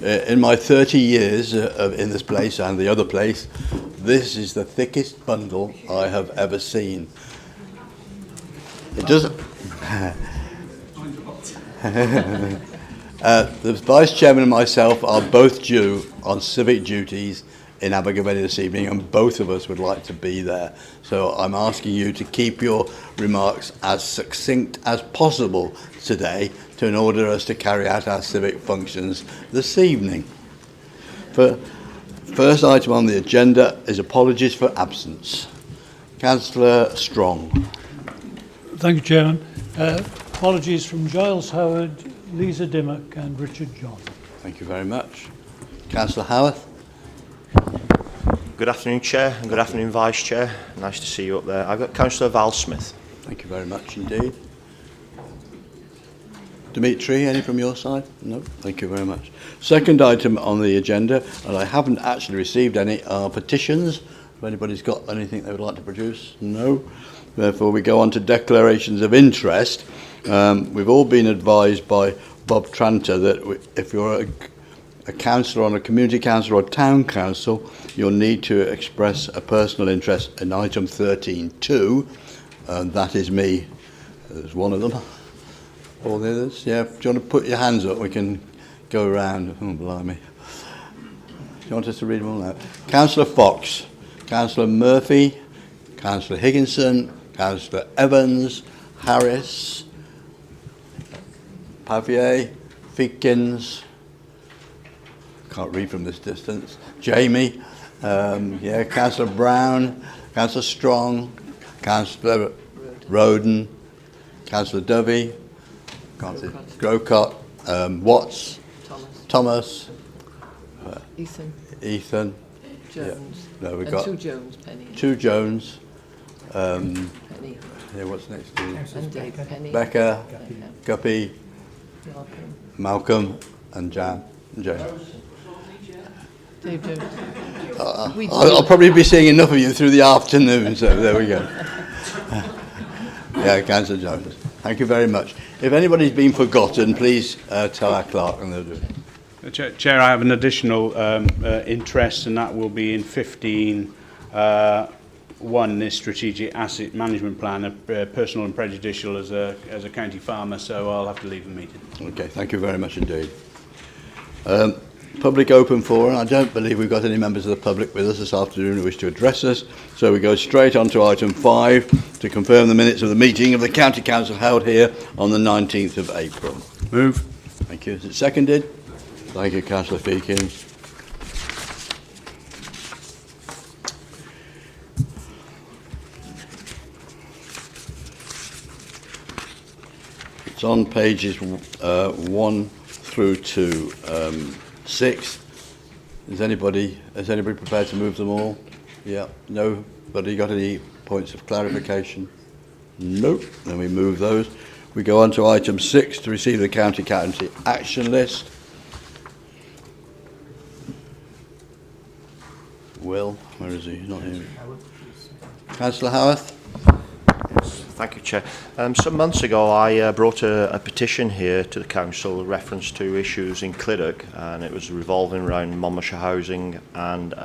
In my 30 years in this place and the other place, this is the thickest bundle I have ever seen. It doesn't... The Vice Chairman and myself are both due on civic duties in Abergavenny this evening, and both of us would like to be there. So I'm asking you to keep your remarks as succinct as possible today in order us to carry out our civic functions this evening. First item on the agenda is apologies for absence. Councillor Strong. Thank you, Chairman. Apologies from Giles Howard, Lisa Dimmock and Richard John. Thank you very much. Councillor Howarth. Good afternoon, Chair, and good afternoon, Vice Chair. Nice to see you up there. I've got Councillor Val Smith. Thank you very much indeed. Dimitri, any from your side? No, thank you very much. Second item on the agenda, and I haven't actually received any, are petitions. If anybody's got anything they would like to produce? No. Therefore, we go on to declarations of interest. We've all been advised by Bob Tranter that if you're a councillor on a community council or town council, you'll need to express a personal interest in item 13.2, and that is me as one of them. All the others? Yeah, do you want to put your hands up? We can go around. Oh, blimey. Do you want us to read them all out? Councillor Fox, Councillor Murphy, Councillor Higginson, Councillor Evans, Harris, Pavier, Fikins, can't read from this distance, Jamie, Councillor Brown, Councillor Strong, Councillor Roden, Councillor Dovey, Grocott, Watts, Thomas, Ethan, Jones. Yeah. No, we've and got two Jones, Penny. Two Jones. Penny. Yeah, what's next to you? And Dave Penny. Becca, Guppy, Malcolm, and Jan. And James. Dave Jones. I'll probably be seeing enough of you through the afternoon, so there we go. Yeah, Councillor Jones. Thank you very much. If anybody's been forgotten, please tell our clerk and they'll do it. Chair, I have an additional interest, and that will be in 15.1, this strategic asset management plan, personal and prejudicial as a county farmer, so I'll have to leave the meeting. Okay, thank you very much indeed. Public open forum. I don't believe we've got any members of the public with us this afternoon who wish to address us, so we go straight on to item 5 to confirm the minutes of the meeting of the County Council held here on the 19th of April. Move. Thank you. Is it seconded? Thank you, Councillor Feakins. It's on pages 1 through to 6. Has anybody prepared to move them all? Yeah. Nobody got any points of clarification? Nope. Then we move those. We go on to item 6 to receive the county action list. Will, where is he? He's not here. Councillor Howarth. Thank you, Chair. Some months ago, I brought a petition here to the Council in reference to issues in Clydach, and it was revolving around Monmouthshire housing and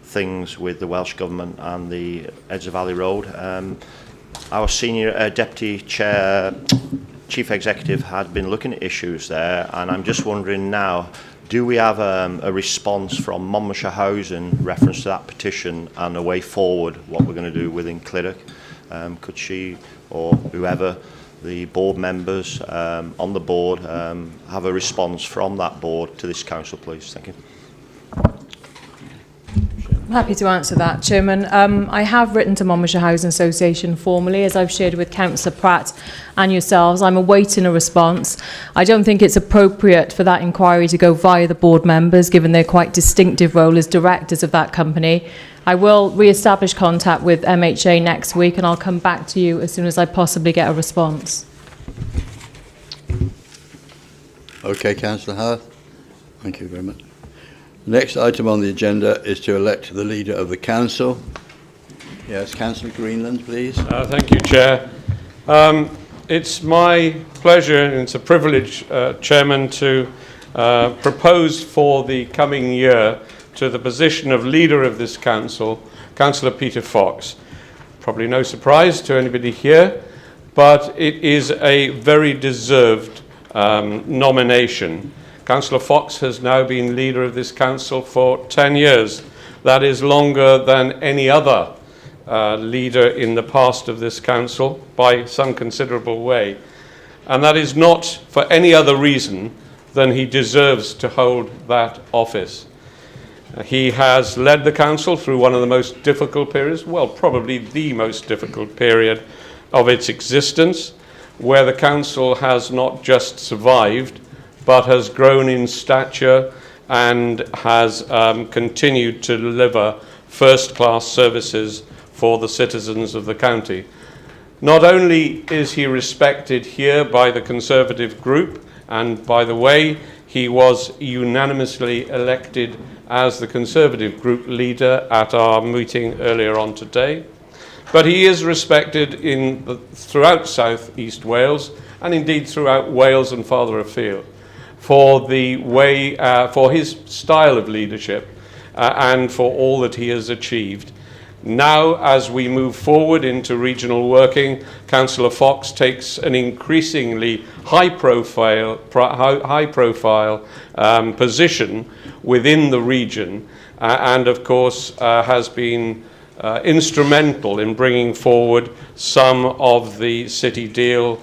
things with the Welsh Government and the Edser Valley Road. Our senior Deputy Chair, Chief Executive had been looking at issues there, and I'm just wondering now, do we have a response from Monmouthshire Housing in reference to that petition and a way forward, what we're going to do within Clydach? Could she or whoever, the board members on the board, have a response from that board to this council, please? Thank you. I'm happy to answer that, Chairman. I have written to Monmouthshire Housing Association formally, as I've shared with Councillor Pratt and yourselves. I'm awaiting a response. I don't think it's appropriate for that inquiry to go via the board members, given their quite distinctive role as directors of that company. I will re-establish contact with MHA next week, and I'll come back to you as soon as I possibly get a response. Okay, Councillor Howarth. Thank you very much. The next item on the agenda is to elect the leader of the council. Yes, Councillor Greenland, please. Thank you, Chair. It's my pleasure and it's a privilege, Chairman, to proposed for the coming year to the position of leader of this council, Councillor Peter Fox. Probably no surprise to anybody here, but it is a very deserved nomination. Councillor Fox has now been leader of this council for 10 years. That is longer than any other leader in the past of this council by some considerable way. And that is not for any other reason than he deserves to hold that office. He has led the council through one of the most difficult periods, well, probably the most difficult period of its existence, where the council has not just survived, but has grown in stature and has continued to deliver first-class services for the citizens of the county. Not only is he respected here by the Conservative group, and by the way, he was unanimously elected as the Conservative group leader at our meeting earlier on today, but he is respected throughout South East Wales, and indeed throughout Wales and farther afield, for the way, for his style of leadership, and for all that he has achieved. Now, as we move forward into regional working, Councillor Fox takes an increasingly high-profile position within the region, and of course has been instrumental in bringing forward some of the city deal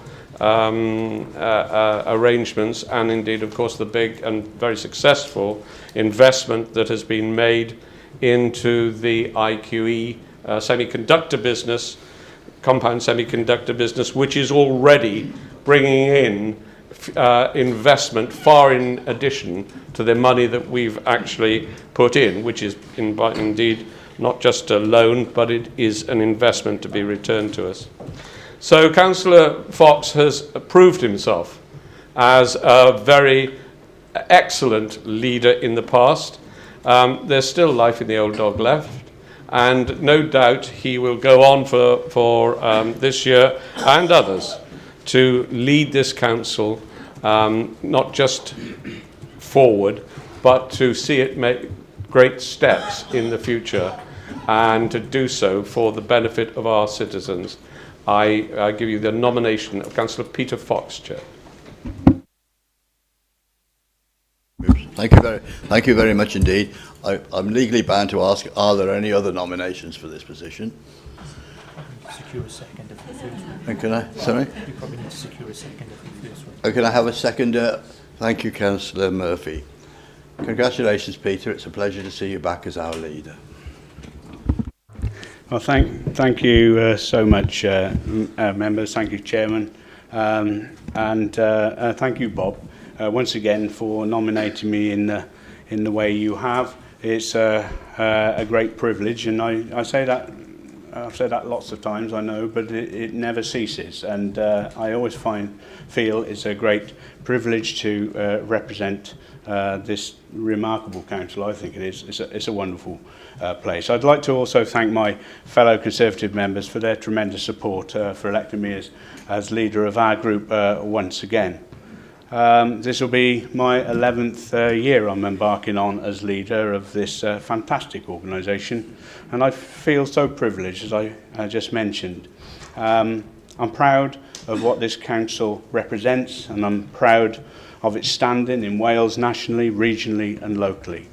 arrangements, and indeed, of course, the big and very successful investment that has been made into the IQE semiconductor business, compound semiconductor business, which is already bringing in investment far in addition to the money that we've actually put in, which is indeed not just a loan, but it is an investment to be returned to us. So Councillor Fox has proved himself as a very excellent leader in the past. There's still life in the old dog left, and no doubt he will go on for this year and others to lead this council, not just forward, but to see it make great steps in the future, and to do so for the benefit of our citizens. I give you the nomination of Councillor Peter Fox, Chair. Thank you very much indeed. I'm legally bound to ask, are there any other nominations for this position? Secure a second of the first one. And can I, sorry? You probably need to secure a second of the first one. Can I have a seconder? Thank you, Councillor Murphy. Congratulations, Peter. It's a pleasure to see you back as our leader. Well, thank you so much, members. Thank you, Chairman, and thank you, Bob, once again for nominating me in the way you have. It's a great privilege, and I say that. I've said that lots of times, I know, but it never ceases, and I always feel it's a great privilege to represent this remarkable council. I think it is. It's a wonderful place. I'd like to also thank my fellow Conservative members for their tremendous support for electing me as leader of our group once again. This will be my 11th year I'm embarking on as leader of this fantastic organisation, and I feel so privileged, as I just mentioned. I'm proud of what this council represents, and I'm proud of its standing in Wales nationally, regionally and locally.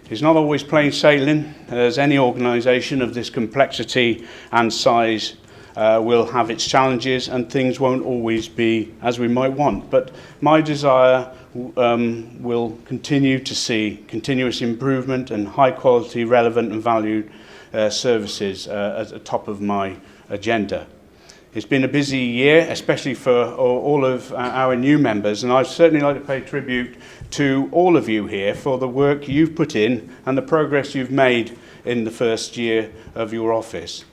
It's not always plain sailing, as any organisation of this complexity and size will have its challenges, and things won't always be as we might want. But my desire will continue to see continuous improvement and high quality, relevant and valued services at the top of my agenda. It's been a busy year, especially for all of our new members, and I'd certainly like to pay tribute to all of you here for the work you've put in and the progress you've made in the first year of your office.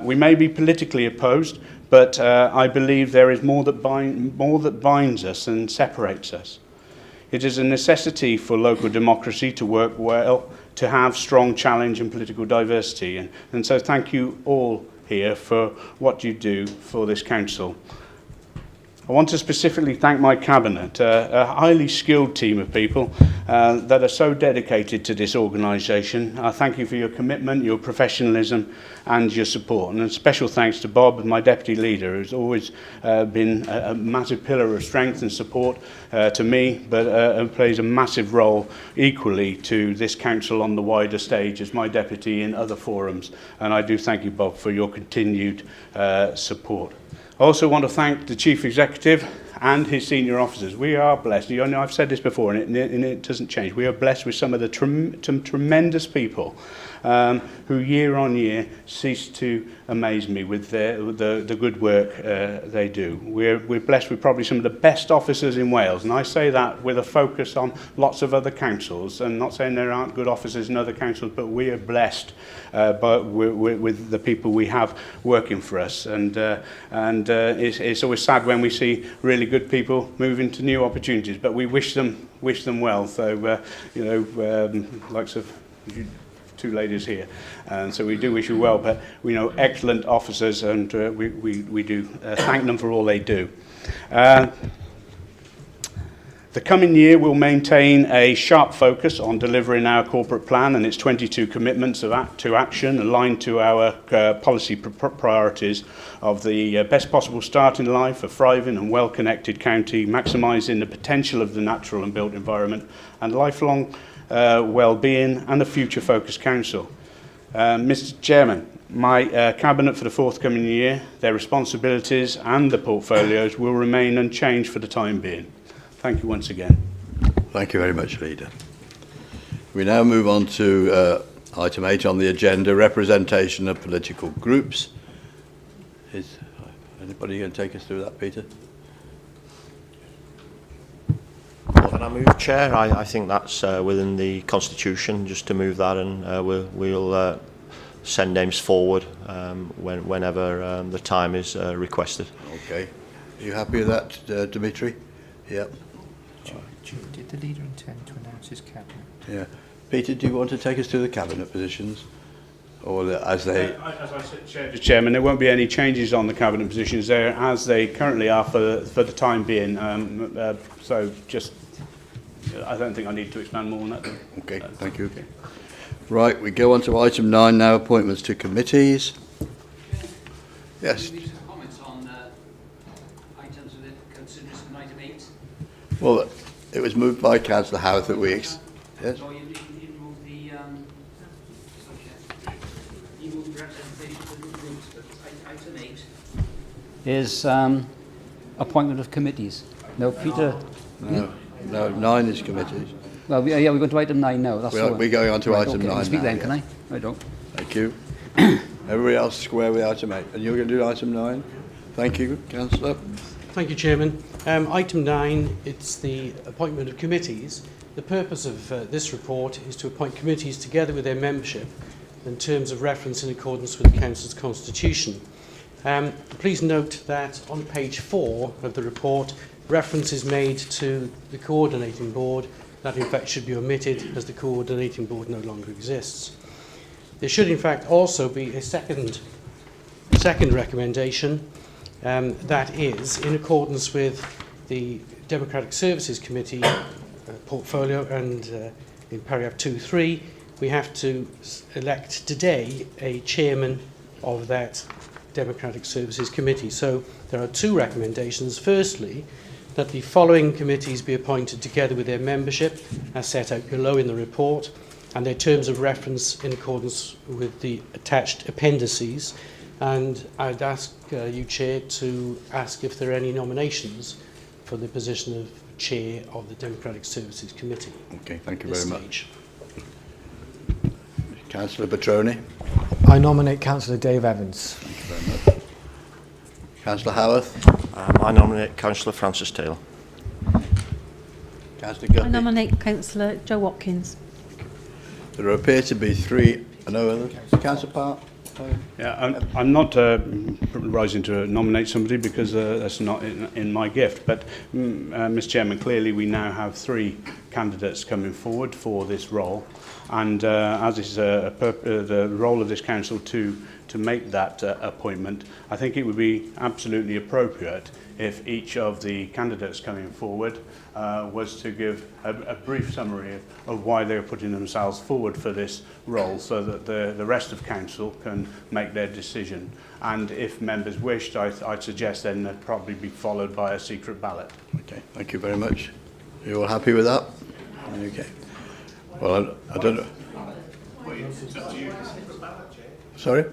We may be politically opposed, but I believe there is more that binds us and separates us. It is a necessity for local democracy to work well, to have strong challenge and political diversity, and so thank you all here for what you do for this council. I want to specifically thank my cabinet, a highly skilled team of people that are so dedicated to this organisation. I thank you for your commitment, your professionalism and your support. And a special thanks to Bob, my deputy leader, who's always been a massive pillar of strength and support to me, but plays a massive role equally to this council on the wider stage as my deputy in other forums. And I do thank you, Bob, for your continued support. I also want to thank the Chief Executive and his senior officers. We are blessed. You know, I've said this before, and it doesn't change. We are blessed with some of the some tremendous people who year on year cease to amaze me with the good work they do. We're blessed with probably some of the best officers in Wales, and I say that with a focus on lots of other councils, and not saying there aren't good officers in other councils, but we are blessed with the people we have working for us, and it's always sad when we see really good people move into new opportunities, but we wish them well. So you know, likes of you two ladies here, and so we do wish you well. But we know excellent officers, and we do thank them for all they do. The coming year will maintain a sharp focus on delivering our corporate plan and its 22 commitments to action aligned to our policy priorities of the best possible start in life, a thriving and well-connected county, maximising the potential of the natural and built environment, and lifelong well-being, and a future-focused council. Mr. Chairman, my cabinet for the forthcoming year, their responsibilities and the portfolios will remain unchanged for the time being. Thank you once again. Thank you very much, Leader. We now move on to item 8 on the agenda, representation of political groups. Is anybody going to take us through that, Peter? Can I move, Chair? I think that's within the Constitution, just to move that, and we'll send names forward whenever the time is requested. Okay. Are you happy with that, Dimitri? Yep. Did the leader intend to announce his cabinet? Yeah. Peter, do you want to take us through the cabinet positions? Or as they... As I said, Chairman, there won't be any changes on the cabinet positions there as they currently are for the time being. So just, I don't think I need to expand more on that. Okay, thank you. Okay. Right, we go on to item 9 now, appointments to committees. Yes. Can you make some comments on items within consideration item 8? Well, it was moved by Councillor Howarth that we... Yes? So you moved the... You moved the representation of the groups, but item 8 is appointment of committees. No, Peter... No, 9 is committees. Well, yeah, we're going to item 9 now. That's We're going on to right, item okay. 9 Speak now, then, yeah. can I? I don't. Thank you. Everybody else square with item 8. And you're going to do item 9? Thank you, Councillor. Thank you, Chairman. Item 9, it's the appointment of committees. The purpose of this report is to appoint committees together with their membership in terms of reference in accordance with the Council's Constitution. Please note that on page 4 of the report, reference is made to the coordinating board. That in fact should be omitted as the coordinating board no longer exists. There should in fact also be a second recommendation that is in accordance with the Democratic Services Committee portfolio, and in paragraph 2.3 we have to elect today a chairman of that Democratic Services Committee. So there are 2 recommendations. Firstly, that the following committees be appointed together with their membership as set out below in the report and their terms of reference in accordance with the attached appendices. And I'd ask you, Chair, to ask if there are any nominations for the position of Chair of the Democratic Services Committee. Okay, thank you very much. Councillor Petroni. I nominate Councillor Dave Evans. Thank you very much. Councillor Howarth. I nominate Councillor Francis Taylor. Councillor Guppy. I nominate Councillor Joe Watkins. There appear to be 3. No others. Councillor Park. Yeah, I'm not rising to nominate somebody because that's not in my gift. But, Mr. Chairman, clearly we now have 3 candidates coming forward for this role, and as is the role of this council to make that appointment, I think it would be absolutely appropriate if each of the candidates coming forward was to give a brief summary of why they're putting themselves forward for this role, so that the rest of council can make their decision. And if members wished, I'd suggest then they'd probably be followed by a secret ballot. Okay, thank you very much. You all happy with that? Okay. Well, I don't know. Sorry?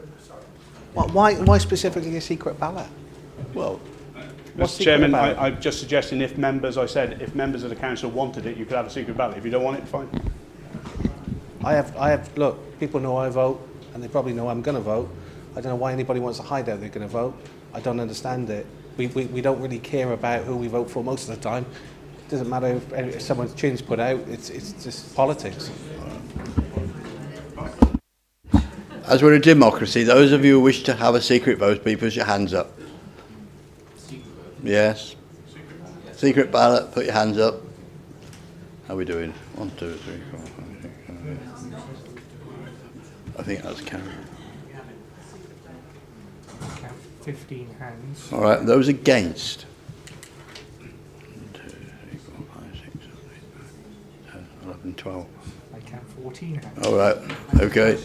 Why specifically a secret ballot? Well, Mr. Chairman, I'm just suggesting if members of the council wanted it, you could have a secret ballot. If you don't want it, fine. Look, people know I vote, and they probably know I'm going to vote. I don't know why anybody wants to hide out they're going to vote. I don't understand it. We don't really care about who we vote for most of the time. It doesn't matter if someone's tune's put out, it's just politics. as we're a democracy, those of you who wish to have a secret vote, please put your hands up. Yes. Secret ballot, put your hands up. How are we doing? 1, 2, 3, 4, 5, 6, 7, 8. I think that's carried. 15 hands. All right, those against? 1, 2, 3, 4, 5, 6, 7, 8, 9, 10, 11, 12. I count 14 hands. All right, okay.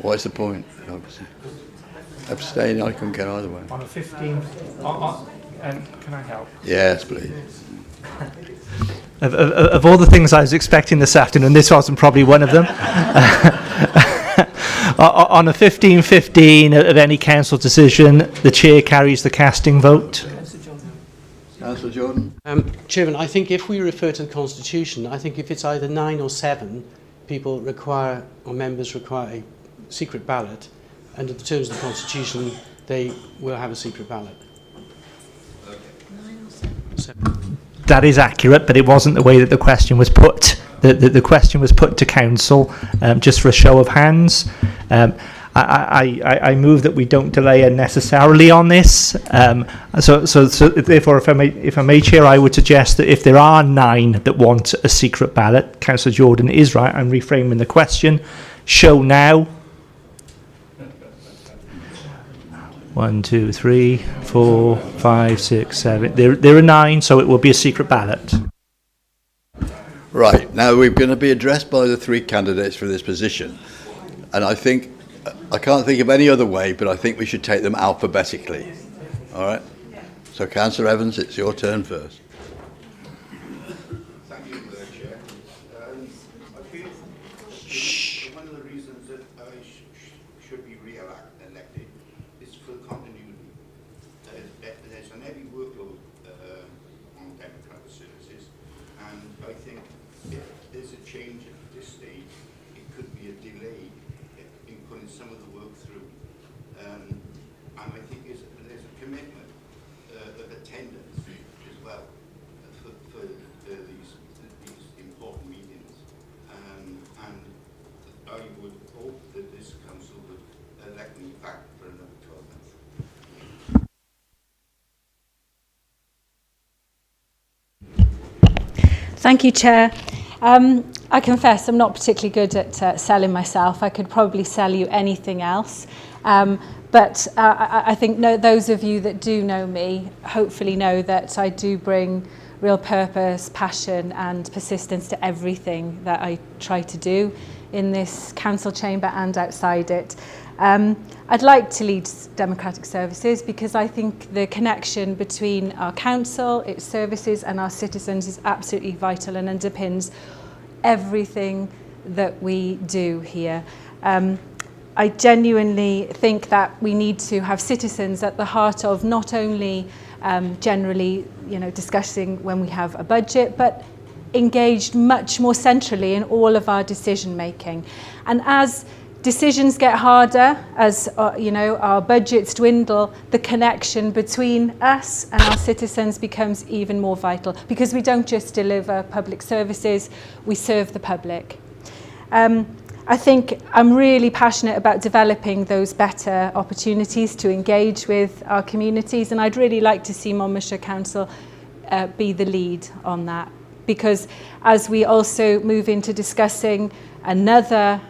What's the point? Abstaining, I couldn't get either way. On a 15, can I help? Yes, please. Of all the things I was expecting this afternoon, this wasn't probably one of them. On a 15-15 of any council decision, the chair carries the casting vote. Councillor Jordan. Chairman, I think if we refer to the Constitution, I think if it's either 9 or 7, people require, or members require a secret ballot. Under the terms of the Constitution, they will have a secret ballot. That is accurate, but it wasn't the way that the question was put. The question was put to council just for a show of hands. I move that we don't delay unnecessarily on this. So therefore, if I may, Chair, I would suggest that if there are 9 that want a secret ballot, Councillor Jordan is right. I'm reframing the question. Show now. 1, 2, 3, 4, 5, 6, 7. There are 9, so it will be a secret ballot. Right, now we're going to be addressed by the 3 candidates for this position. And I think, I can't think of any other way, but I think we should take them alphabetically. All right? So, Councillor Evans, it's your turn first. Thank you, Chair. I feel one of the reasons that I should be re-elected is for continuity. There's an heavy workload on democratic services, and I think if there's a change at this stage, it could be a delay in putting some of the work through. And I think there's a commitment of attendance as well for these important meetings. And I would hope that this council would elect me back for another 12 months. Thank you, Chair. I confess I'm not particularly good at selling myself. I could probably sell you anything else. But I think those of you that do know me hopefully know that I do bring real purpose, passion and persistence to everything that I try to do in this council chamber and outside it. I'd like to lead democratic services because I think the connection between our council, its services and our citizens is absolutely vital and underpins everything that we do here. I genuinely think that we need to have citizens at the heart of not only generally, discussing when we have a budget, but engaged much more centrally in all of our decision making. And as decisions get harder, as our budgets dwindle, the connection between us and our citizens becomes even more vital because we don't just deliver public services, we serve the public. I think I'm really passionate about developing those better opportunities to engage with our communities, and I'd really like to see Monmouthshire Council be the lead on that, because as we also move into discussing another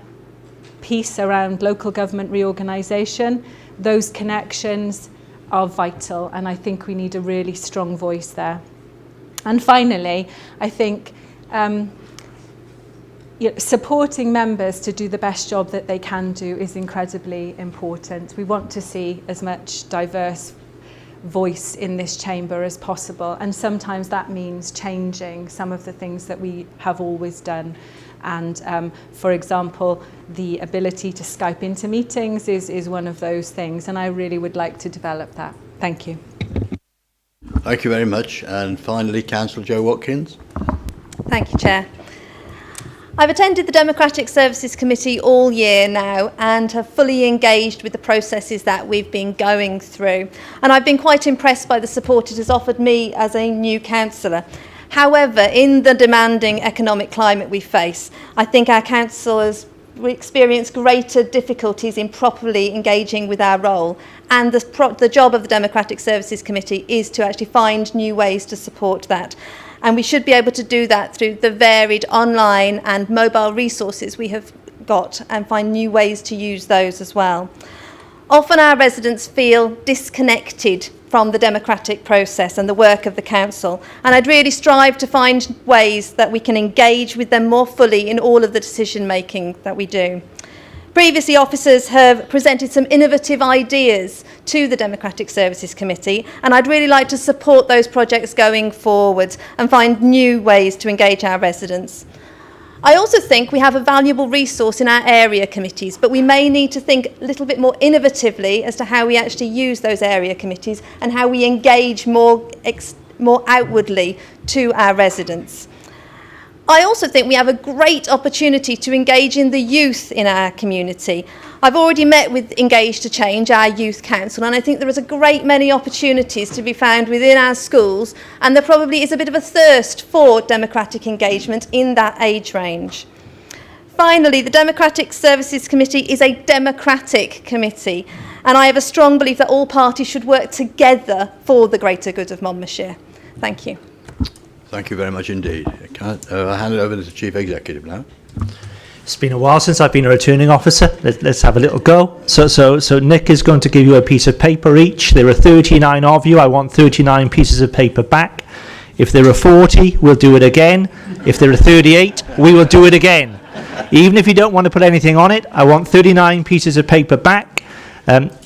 piece around local government reorganisation, those connections are vital, and I think we need a really strong voice there. And finally, I think supporting members to do the best job that they can do is incredibly important. We want to see as much diverse voice in this chamber as possible, and sometimes that means changing some of the things that we have always done. And for example, the ability to Skype into meetings is one of those things, and I really would like to develop that. Thank you. Thank you very much. And finally, Councillor Jo Watkins. Thank you, Chair. I've attended the Democratic Services Committee all year now and have fully engaged with the processes that we've been going through. And I've been quite impressed by the support it has offered me as a new councillor. However, in the demanding economic climate we face, I think our councillors experience greater difficulties in properly engaging with our role. And the job of the Democratic Services Committee is to actually find new ways to support that. And we should be able to do that through the varied online and mobile resources we have got, and find new ways to use those as well. Often our residents feel disconnected from the democratic process and the work of the council, and I'd really strive to find ways that we can engage with them more fully in all of the decision making that we do. Previously, officers have presented some innovative ideas to the Democratic Services Committee, and I'd really like to support those projects going forward and find new ways to engage our residents. I also think we have a valuable resource in our area committees, but we may need to think a little bit more innovatively as to how we actually use those area committees and how we engage more outwardly to our residents. I also think we have a great opportunity to engage in the youth in our community. I've already met with Engage to Change, our youth council, and I think there is a great many opportunities to be found within our schools, and there probably is a bit of a thirst for democratic engagement in that age range. Finally, the Democratic Services Committee is a democratic committee, and I have a strong belief that all parties should work together for the greater good of Monmouthshire. Thank you. Thank you very much indeed. I'll hand it over to the Chief Executive now. It's been a while since I've been a returning officer. Let's have a little go. So Nick is going to give you a piece of paper each. There are 39 of you. I want 39 pieces of paper back. If there are 40, we'll do it again. If there are 38, we will do it again. Even if you don't want to put anything on it, I want 39 pieces of paper back.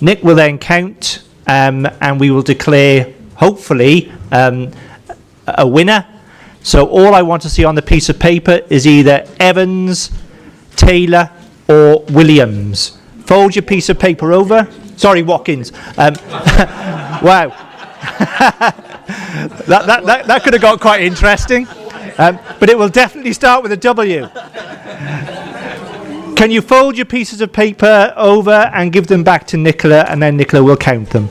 Nick will then count, and we will declare, hopefully, a winner. So all I want to see on the piece of paper is either Evans, Taylor or Williams. Fold your piece of paper over. Sorry, Watkins. Wow. that could have got quite interesting. But it will definitely start with a W. Can you fold your pieces of paper over and give them back to Nicola, and then Nicola will count them.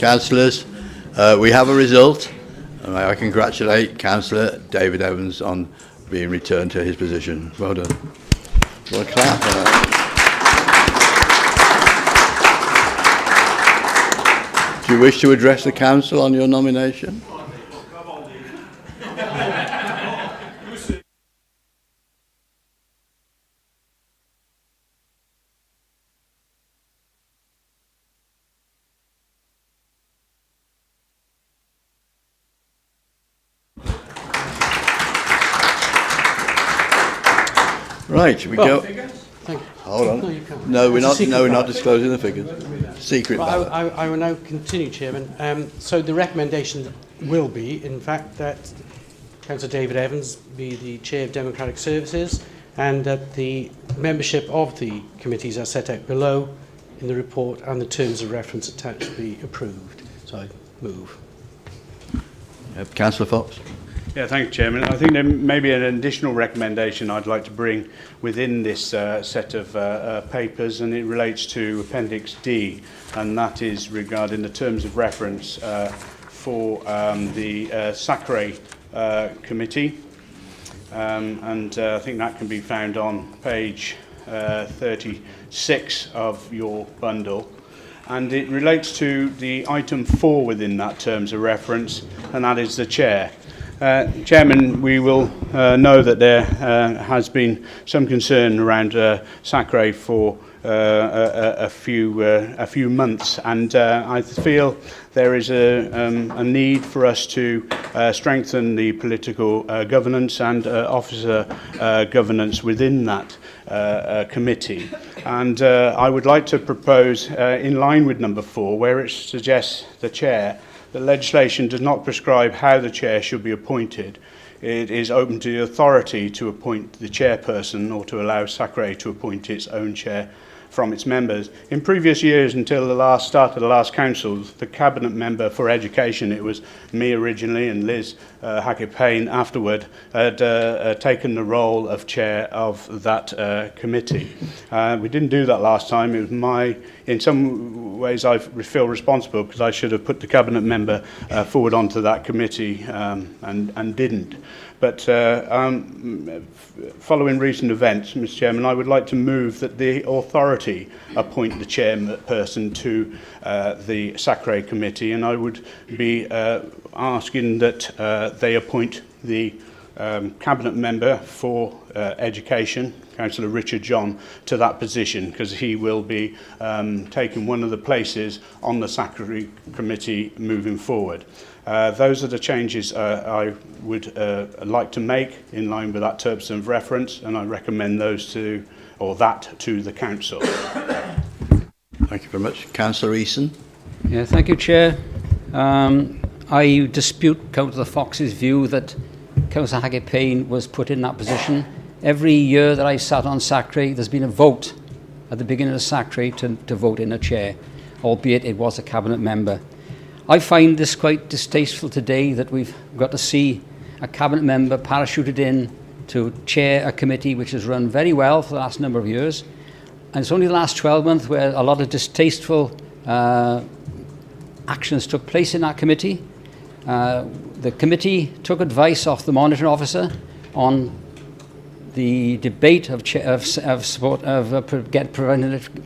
Councillors, we have a result. And I congratulate Councillor David Evans on being returned to his position. Well done. Well, clap for that. Do you wish to address the council on your nomination? Right, should we go? Hold on. No, you can't. No, we're It's a not. secret No, we're not ballot. disclosing the figures. Secret Well, ballot. I will now continue, Chairman. So the recommendation will be, in fact, that Councillor David Evans be the Chair of Democratic Services and that the membership of the committees are set out below in the report and the terms of reference attached be approved. So I move. Councillor Fox. Yeah, thank you, Chairman. I think there may be an additional recommendation I'd like to bring within this set of papers, and it relates to Appendix D, and that is regarding the terms of reference for the SACRE committee. I think that can be found on page 36 of your bundle. And it relates to the item 4 within that terms of reference, and that is the chair. Chairman, we will know that there has been some concern around SACRE for a few months, and I feel there is a need for us to strengthen the political governance and officer governance within that committee. And I would like to propose, in line with number 4, where it suggests the chair, the legislation does not prescribe how the chair should be appointed. It is open to the authority to appoint the chairperson or to allow SACRE to appoint its own chair from its members. In previous years, until the start of the last council, the cabinet member for education, it was me originally and Liz Hackett-Payne afterward, had taken the role of chair of that committee. We didn't do that last time. It was in some ways I feel responsible because I should have put the cabinet member forward onto that committee and didn't. But following recent events, Mr. Chairman, I would like to move that the authority appoint the chairperson to the SACRE committee, and I would be asking that they appoint the cabinet member for education, Councillor Richard John, to that position, because he will be taking one of the places on the SACRE committee moving forward. Those are the changes I would like to make in line with that terms of reference, and I recommend those to the council. Thank you very much. Councillor Eason. Yeah, thank you, Chair. I dispute Councillor Fox's view that Councillor Hackett-Payne was put in that position. Every year that I sat on SACRE, there's been a vote at the beginning of SACRE to vote in a chair, albeit it was a cabinet member. I find this quite distasteful today that we've got to see a cabinet member parachuted in to chair a committee which has run very well for the last number of years. And it's only the last 12 months where a lot of distasteful actions took place in that committee. The committee took advice off the monitoring officer on the debate of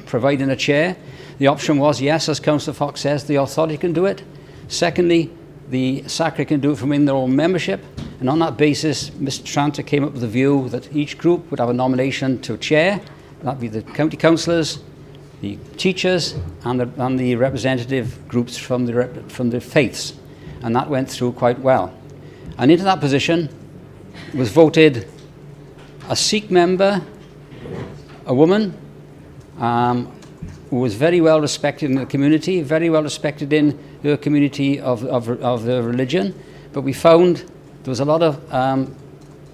providing a chair. The option was, yes, as Councillor Fox says, the authority can do it. Secondly, the SACRE can do it from within their own membership. And on that basis, Mr. Tranter came up with the view that each group would have a nomination to chair. That would be the county councillors, the teachers, and the representative groups from the faiths. And that went through quite well. And into that position was voted a Sikh member, a woman, who was very well respected in the community, very well respected in her community of the religion. But we found there was a lot of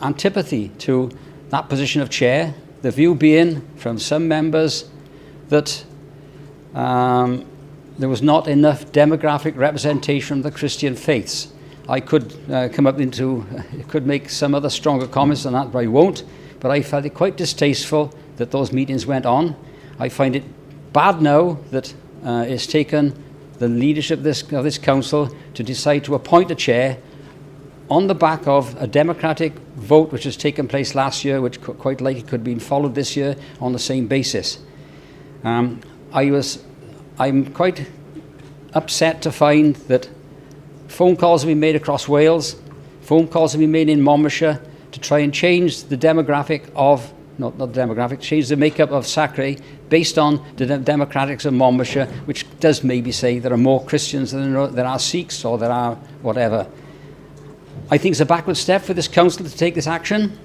antipathy to that position of chair, the view being from some members that there was not enough demographic representation of the Christian faiths. I could could make some other stronger comments on that, but I won't. But I felt it quite distasteful that those meetings went on. I find it bad now that it's taken the leadership of this council to decide to appoint a chair on the back of a democratic vote which has taken place last year, which quite likely could have been followed this year on the same basis. I'm quite upset to find that phone calls have been made across Wales, phone calls have been made in Monmouthshire to try and change the demographic of, not the demographic, change the makeup of Sacre based on the democratics of Monmouthshire, which does maybe say there are more Christians than there are Sikhs or there are whatever. I think it's a backward step for this council to take this action.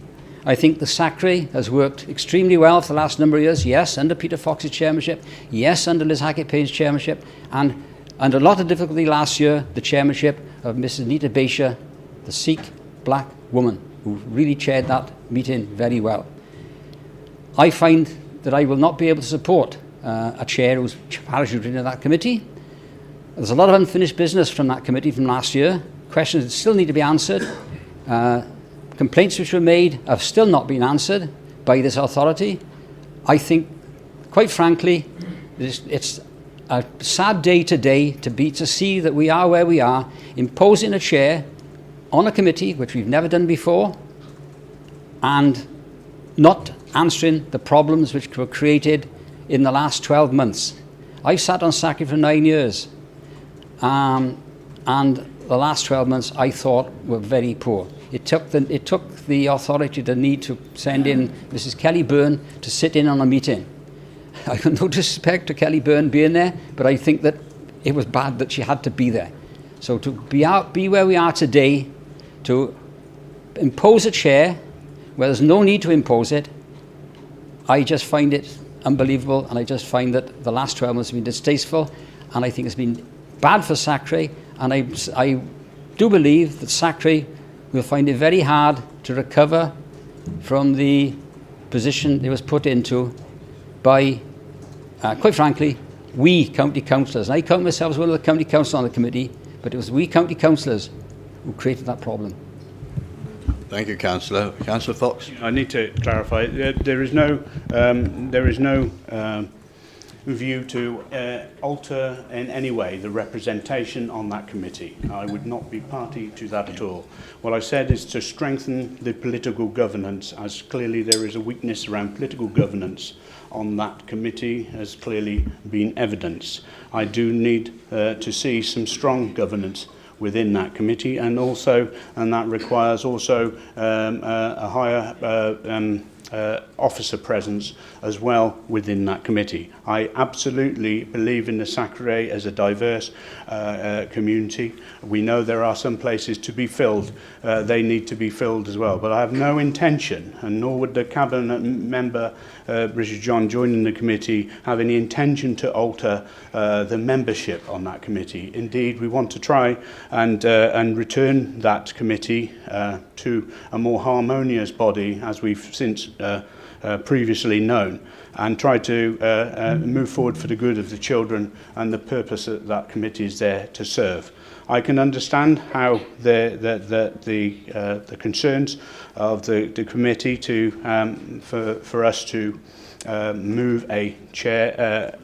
I think the Sacre has worked extremely well for the last number of years, yes, under Peter Fox's chairmanship, yes, under Liz Hackett-Payne's chairmanship, and under a lot of difficulty last year, the chairmanship of Mrs. Nita Baisha, the Sikh black woman, who really chaired that meeting very well. I find that I will not be able to support a chair who's parachuted into that committee. There's a lot of unfinished business from that committee from last year. Questions that still need to be answered. Complaints which were made have still not been answered by this authority. I think, quite frankly, it's a sad day today to see that we are where we are, imposing a chair on a committee which we've never done before, and not answering the problems which were created in the last 12 months. I've sat on Sacre for 9 years, and the last 12 months I thought were very poor. It took the authority the need to send in Mrs. Kelly Byrne to sit in on a meeting. I have no disrespect to Kelly Byrne being there, but I think that it was bad that she had to be there. So to be where we are today, to impose a chair where there's no need to impose it, I just find it unbelievable, and I just find that the last 12 months have been distasteful, and I think it's been bad for Sacre, and I do believe that Sacre will find it very hard to recover from the position it was put into by, quite frankly, we county councillors. And I count myself as one of the county councillors on the committee, but it was we county councillors who created that problem. Thank you, Councillor. Councillor Fox. I need to clarify. There is no view to alter in any way the representation on that committee. I would not be party to that at all. What I said is to strengthen the political governance, as clearly there is a weakness around political governance on that committee, has clearly been evidence. I do need to see some strong governance within that committee, and that requires also a higher officer presence as well within that committee. I absolutely believe in the Sacre as a diverse community. We know there are some places to be filled. They need to be filled as well. But I have no intention, and nor would the cabinet member, Richard John, joining the committee, have any intention to alter the membership on that committee. Indeed, we want to try and return that committee to a more harmonious body, as we've since previously known, and try to move forward for the good of the children and the purpose that that committee is there to serve. I can understand how the concerns of the committee for us to move a chair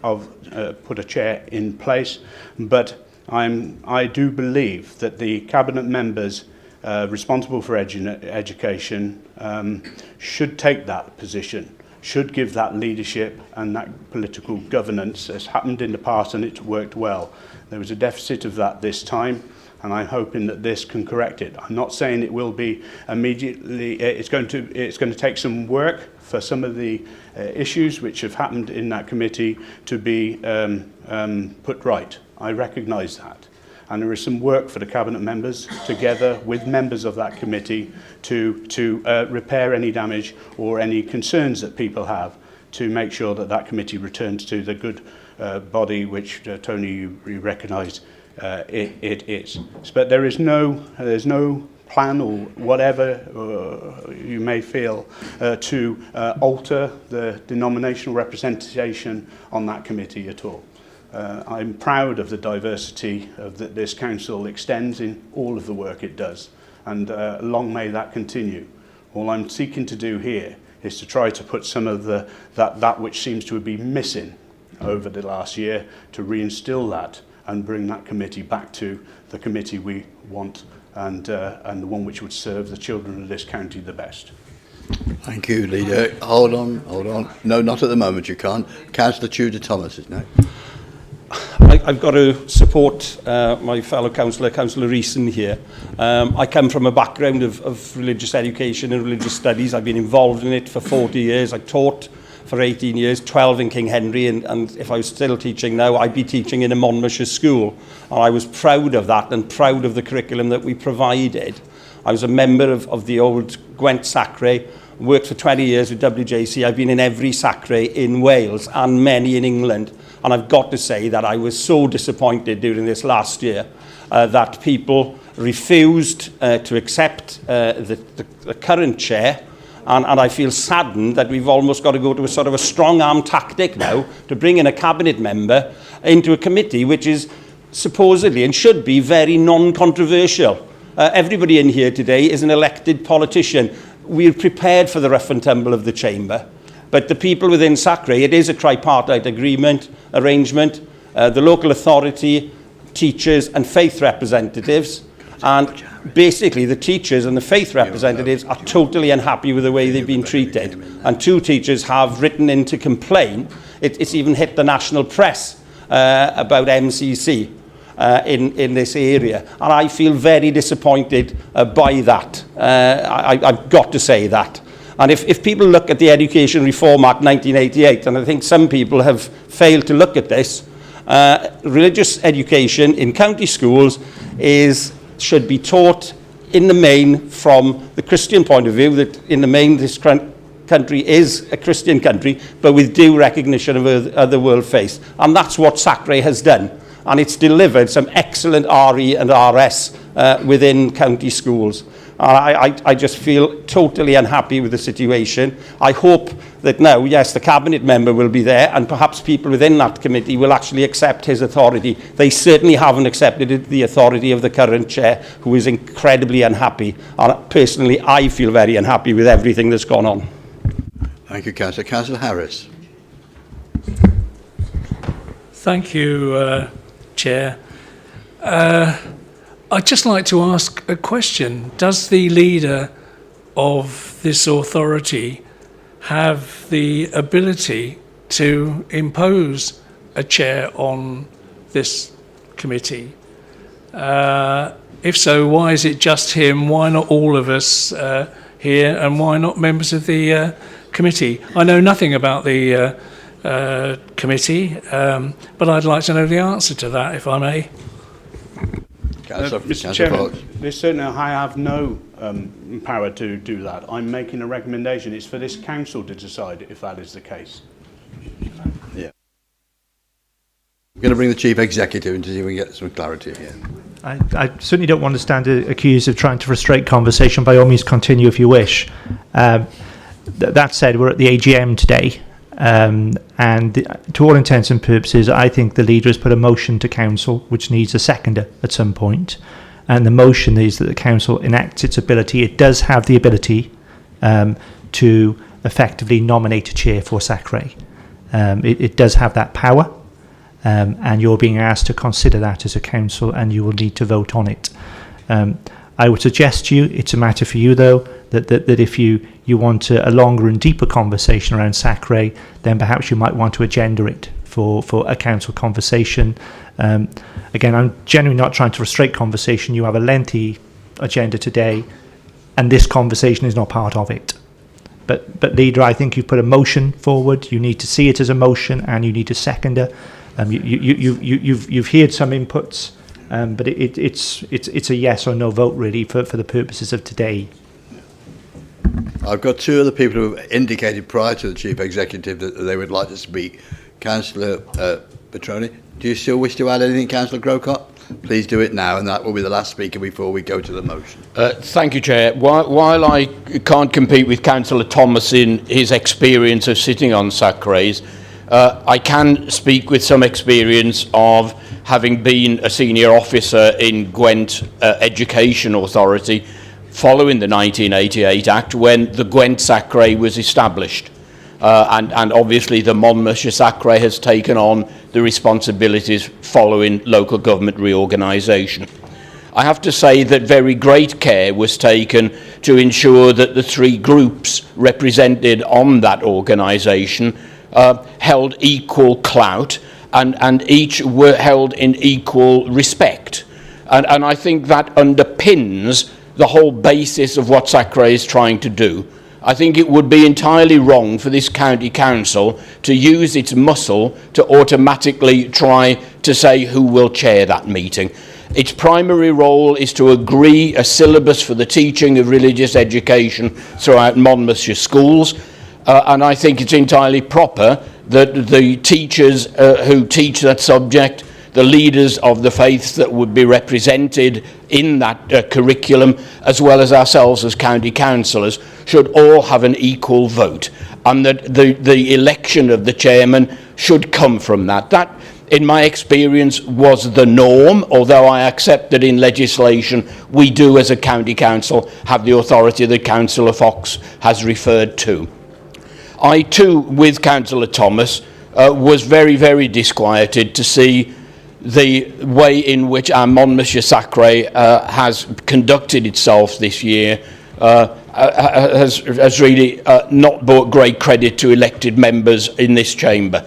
put a chair in place, but I do believe that the cabinet members responsible for education should take that position, should give that leadership and that political governance, as happened in the past, and it's worked well. There was a deficit of that this time, and I'm hoping that this can correct it. I'm not saying it will be immediately. It's going to take some work for some of the issues which have happened in that committee to be put right. I recognise that. And there is some work for the cabinet members, together with members of that committee, to repair any damage or any concerns that people have, to make sure that that committee returns to the good body which, Tony, you recognise it is. But there's no plan or whatever you may feel to alter the denominational representation on that committee at all. I'm proud of the diversity that this council extends in all of the work it does, and long may that continue. All I'm seeking to do here is to try to put some of that which seems to have been missing over the last year, to reinstill that and bring that committee back to the committee we want and the one which would serve the children of this county the best. Thank you, Leader. Hold on. No, not at the moment, you can't. Councillor Tudor Thomas is next. I've got to support my fellow councillor, Councillor Reeson here. I come from a background of religious education and religious studies. I've been involved in it for 40 years. I taught for 18 years, 12 in King Henry, and if I was still teaching now, I'd be teaching in a Monmouthshire school. And I was proud of that and proud of the curriculum that we provided. I was a member of the old Gwent Sacre, worked for 20 years with WJC. I've been in every Sacre in Wales and many in England. And I've got to say that I was so disappointed during this last year that people refused to accept the current chair. And I feel saddened that we've almost got to go to a sort of a strong-arm tactic now to bring in a cabinet member into a committee which is supposedly and should be very non-controversial. Everybody in here today is an elected politician. We're prepared for the rough and tumble of the chamber. But the people within Sacre, it is a tripartite arrangement, the local authority, teachers and faith representatives. And basically the teachers and the faith representatives are totally unhappy with the way they've been treated. And 2 teachers have written in to complain. It's even hit the national press about MCC in this area. And I feel very disappointed by that. I've got to say that. And if people look at the Education Reform Act 1988, and I think some people have failed to look at this, religious education in county schools should be taught in the main from the Christian point of view, that in the main this country is a Christian country, but with due recognition of other world faiths. And that's what Sacre has done. And it's delivered some excellent RE and RS within county schools. I just feel totally unhappy with the situation. I hope that now, yes, the cabinet member will be there and perhaps people within that committee will actually accept his authority. They certainly haven't accepted the authority of the current chair, who is incredibly unhappy. And personally, I feel very unhappy with everything that's gone on. Thank you, Councillor. Councillor Harris. Thank you, Chair. I'd just like to ask a question. Does the leader of this authority have the ability to impose a chair on this committee? If so, why is it just him? Why not all of us here? And why not members of the committee? I know nothing about the committee, but I'd like to know the answer to that, if I may. Mr. Chairman, I have no power to do that. I'm making a recommendation. It's for this council to decide if that is the case. Yeah. I'm going to bring the Chief Executive in to see if we can get some clarity here. I certainly don't want to stand accused of trying to frustrate conversation. By all means, continue if you wish. That said, we're at the AGM today. And to all intents and purposes, I think the leader has put a motion to council which needs a seconder at some point, and the motion is that the council enacts its ability. It does have the ability to effectively nominate a chair for Sacre. It does have that power, and you're being asked to consider that as a council, and you will need to vote on it. I would suggest to you, it's a matter for you though, that if you want a longer and deeper conversation around Sacre, then perhaps you might want to agenda it for a council conversation. Again, I'm genuinely not trying to frustrate conversation. You have a lengthy agenda today, and this conversation is not part of it. But Leader, I think you've put a motion forward. You need to see it as a motion, and you need to second it. You've heard some inputs, but it's a yes or no vote really for the purposes of today. I've got 2 other people who have indicated prior to the Chief Executive that they would like to speak. Councillor Petroni, do you still wish to add anything, Councillor Grocott? Please do it now, and that will be the last speaker before we go to the motion. Thank you, Chair. While I can't compete with Councillor Thomas in his experience of sitting on Sacres, I can speak with some experience of having been a senior officer in Gwent Education Authority following the 1988 Act when the Gwent Sacre was established. and obviously the Monmouthshire Sacre has taken on the responsibilities following local government reorganisation. I have to say that very great care was taken to ensure that the three groups represented on that organisation held equal clout and each were held in equal respect. And I think that underpins the whole basis of what Sacre is trying to do. I think it would be entirely wrong for this county council to use its muscle to automatically try to say who will chair that meeting. Its primary role is to agree a syllabus for the teaching of religious education throughout Monmouthshire schools, and I think it's entirely proper that the teachers who teach that subject, the leaders of the faiths that would be represented in that curriculum, as well as ourselves as county councillors, should all have an equal vote, and that the election of the chairman should come from that. That, in my experience, was the norm, although I accept that in legislation we do, as a county council, have the authority that Councillor Fox has referred to. I too, with Councillor Thomas, was very, very disquieted to see the way in which our Monmouthshire Sacre has conducted itself this year. Has really not brought great credit to elected members in this chamber.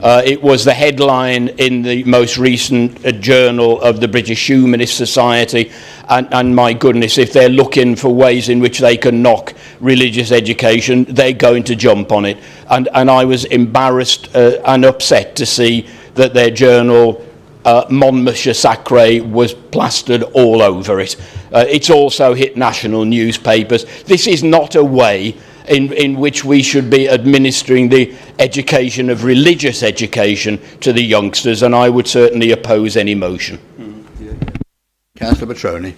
It was the headline in the most recent journal of the British Humanist Society, and my goodness, if they're looking for ways in which they can knock religious education, they're going to jump on it. And I was embarrassed and upset to see that their journal, Monmouthshire Sacre, was plastered all over it. It's also hit national newspapers. This is not a way in which we should be administering the education of religious education to the youngsters, and I would certainly oppose any motion. Councillor Petroni.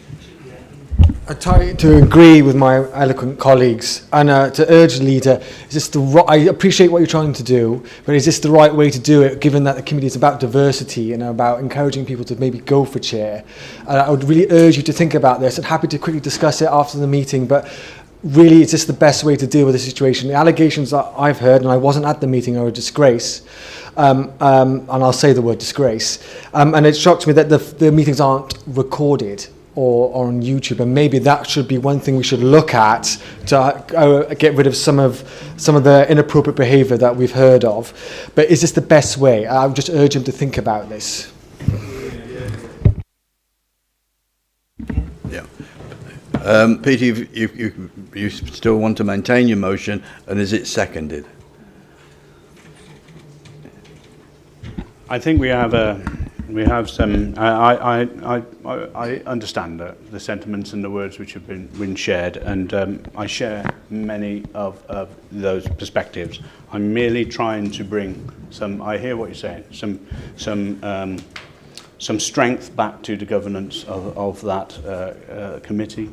I try to agree with my eloquent colleagues and to urge the leader, is this the right, I appreciate what you're trying to do, but is this the right way to do it, given that the committee is about diversity and about encouraging people to maybe go for chair? And I would really urge you to think about this. I'm happy to quickly discuss it after the meeting, but really, is this the best way to deal with the situation? The allegations that I've heard, and I wasn't at the meeting, are a disgrace. And I'll say the word disgrace. And it shocks me that the meetings aren't recorded or on YouTube, and maybe that should be one thing we should look at to get rid of some of the inappropriate behaviour that we've heard of. But is this the best way? I would just urge him to think about this. Yeah. Peter, you still want to maintain your motion, and is it seconded? I think we have some. I understand the sentiments and the words which have been shared, and I share many of those perspectives. I'm merely trying to bring some. I hear what you're saying. Some strength back to the governance of that committee.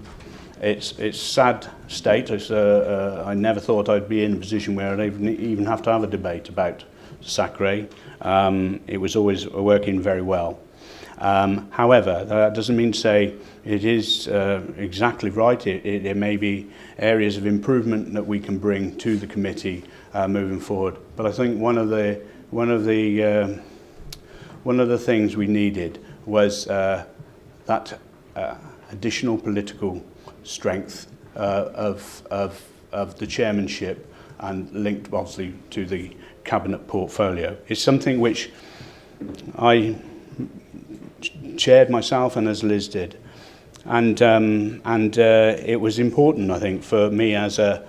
It's a sad state. I never thought I'd be in a position where I'd even have to have a debate about Sacre. It was always working very well. However, that doesn't mean to say it is exactly right. There may be areas of improvement that we can bring to the committee moving forward. But I think one of the things we needed was that additional political strength of the chairmanship, and linked obviously to the cabinet portfolio. It's something which I chaired myself, and as Liz did, and it was important, I think, for me as a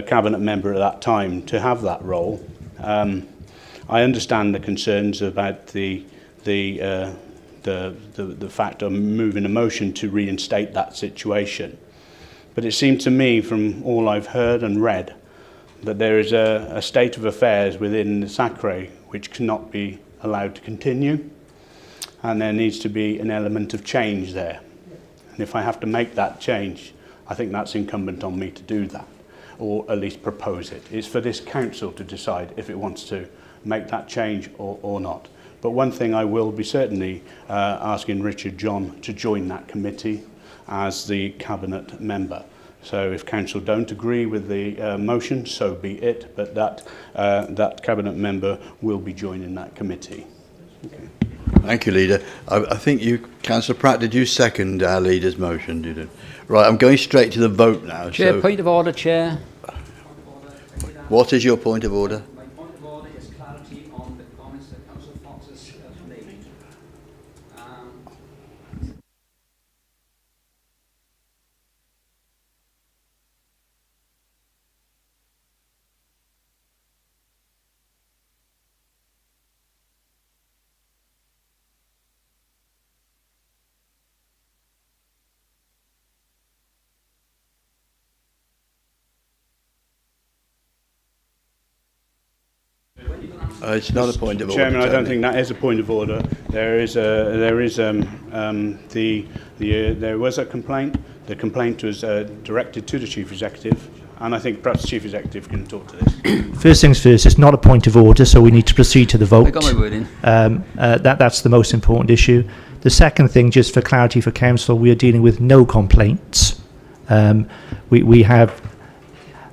cabinet member at that time to have that role. I understand the concerns about the fact of moving a motion to reinstate that situation, but it seemed to me, from all I've heard and read, that there is a state of affairs within the Sacre which cannot be allowed to continue, and there needs to be an element of change there. And if I have to make that change, I think that's incumbent on me to do that, or at least propose it. It's for this council to decide if it wants to make that change or not. But one thing I will be certainly asking Richard John to join that committee as the cabinet member, So if council don't agree with the motion, so be it, but that cabinet member will be joining that committee. Okay. Thank you, Leader. I think you, Councillor Pratt, did you second our Leader's motion? Did it? Right, I'm going straight to the vote now. Chair, So point of order, Chair. what is your point of order? My point of order is clarity on the comments that Councillor Fox has made. It's not a point of order. Chairman, I don't Tony. think that is a point of order. There was a complaint. The complaint was directed to the Chief Executive, and I think perhaps the Chief Executive can talk to this. First things first, it's not a point of order, so we need to proceed to the vote. I got my word in. That's the most important issue. The second thing, just for clarity for council, we are dealing with no complaints. We have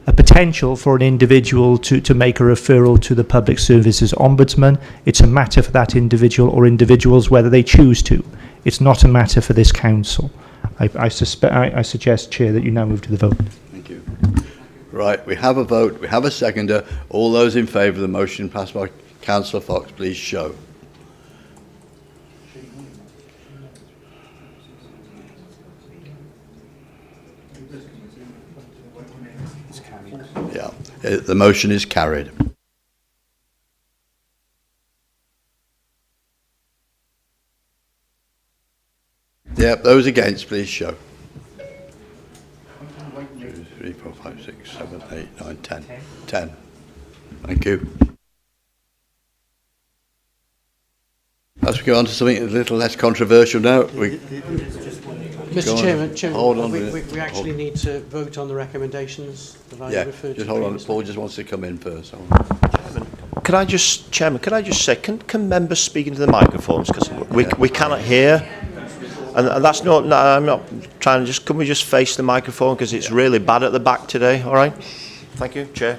a potential for an individual to make a referral to the Public Services Ombudsman. It's a matter for that individual or individuals whether they choose to. It's not a matter for this council. I suggest, Chair, that you now move to the vote. Thank you. Right, we have a vote, we have a seconder. All those in favour of the motion passed by Councillor Fox, please show. Yeah, the motion is carried. Yeah, those against, please show. 2, 3, 4, 5, 6, 7, 8, 9, 10. 10. Thank you. As we go on to something a little less controversial now, Mr. Chairman, hold on. we actually need to vote on the recommendations that I referred to. Just hold on. previously. Paul just wants to come in first. Chairman, can I just say, can members speak into the microphones, because we cannot hear, and that's not. No, I'm not trying to just. Can we just face the microphone, because it's really bad at the back today? All right. Thank you, Chair.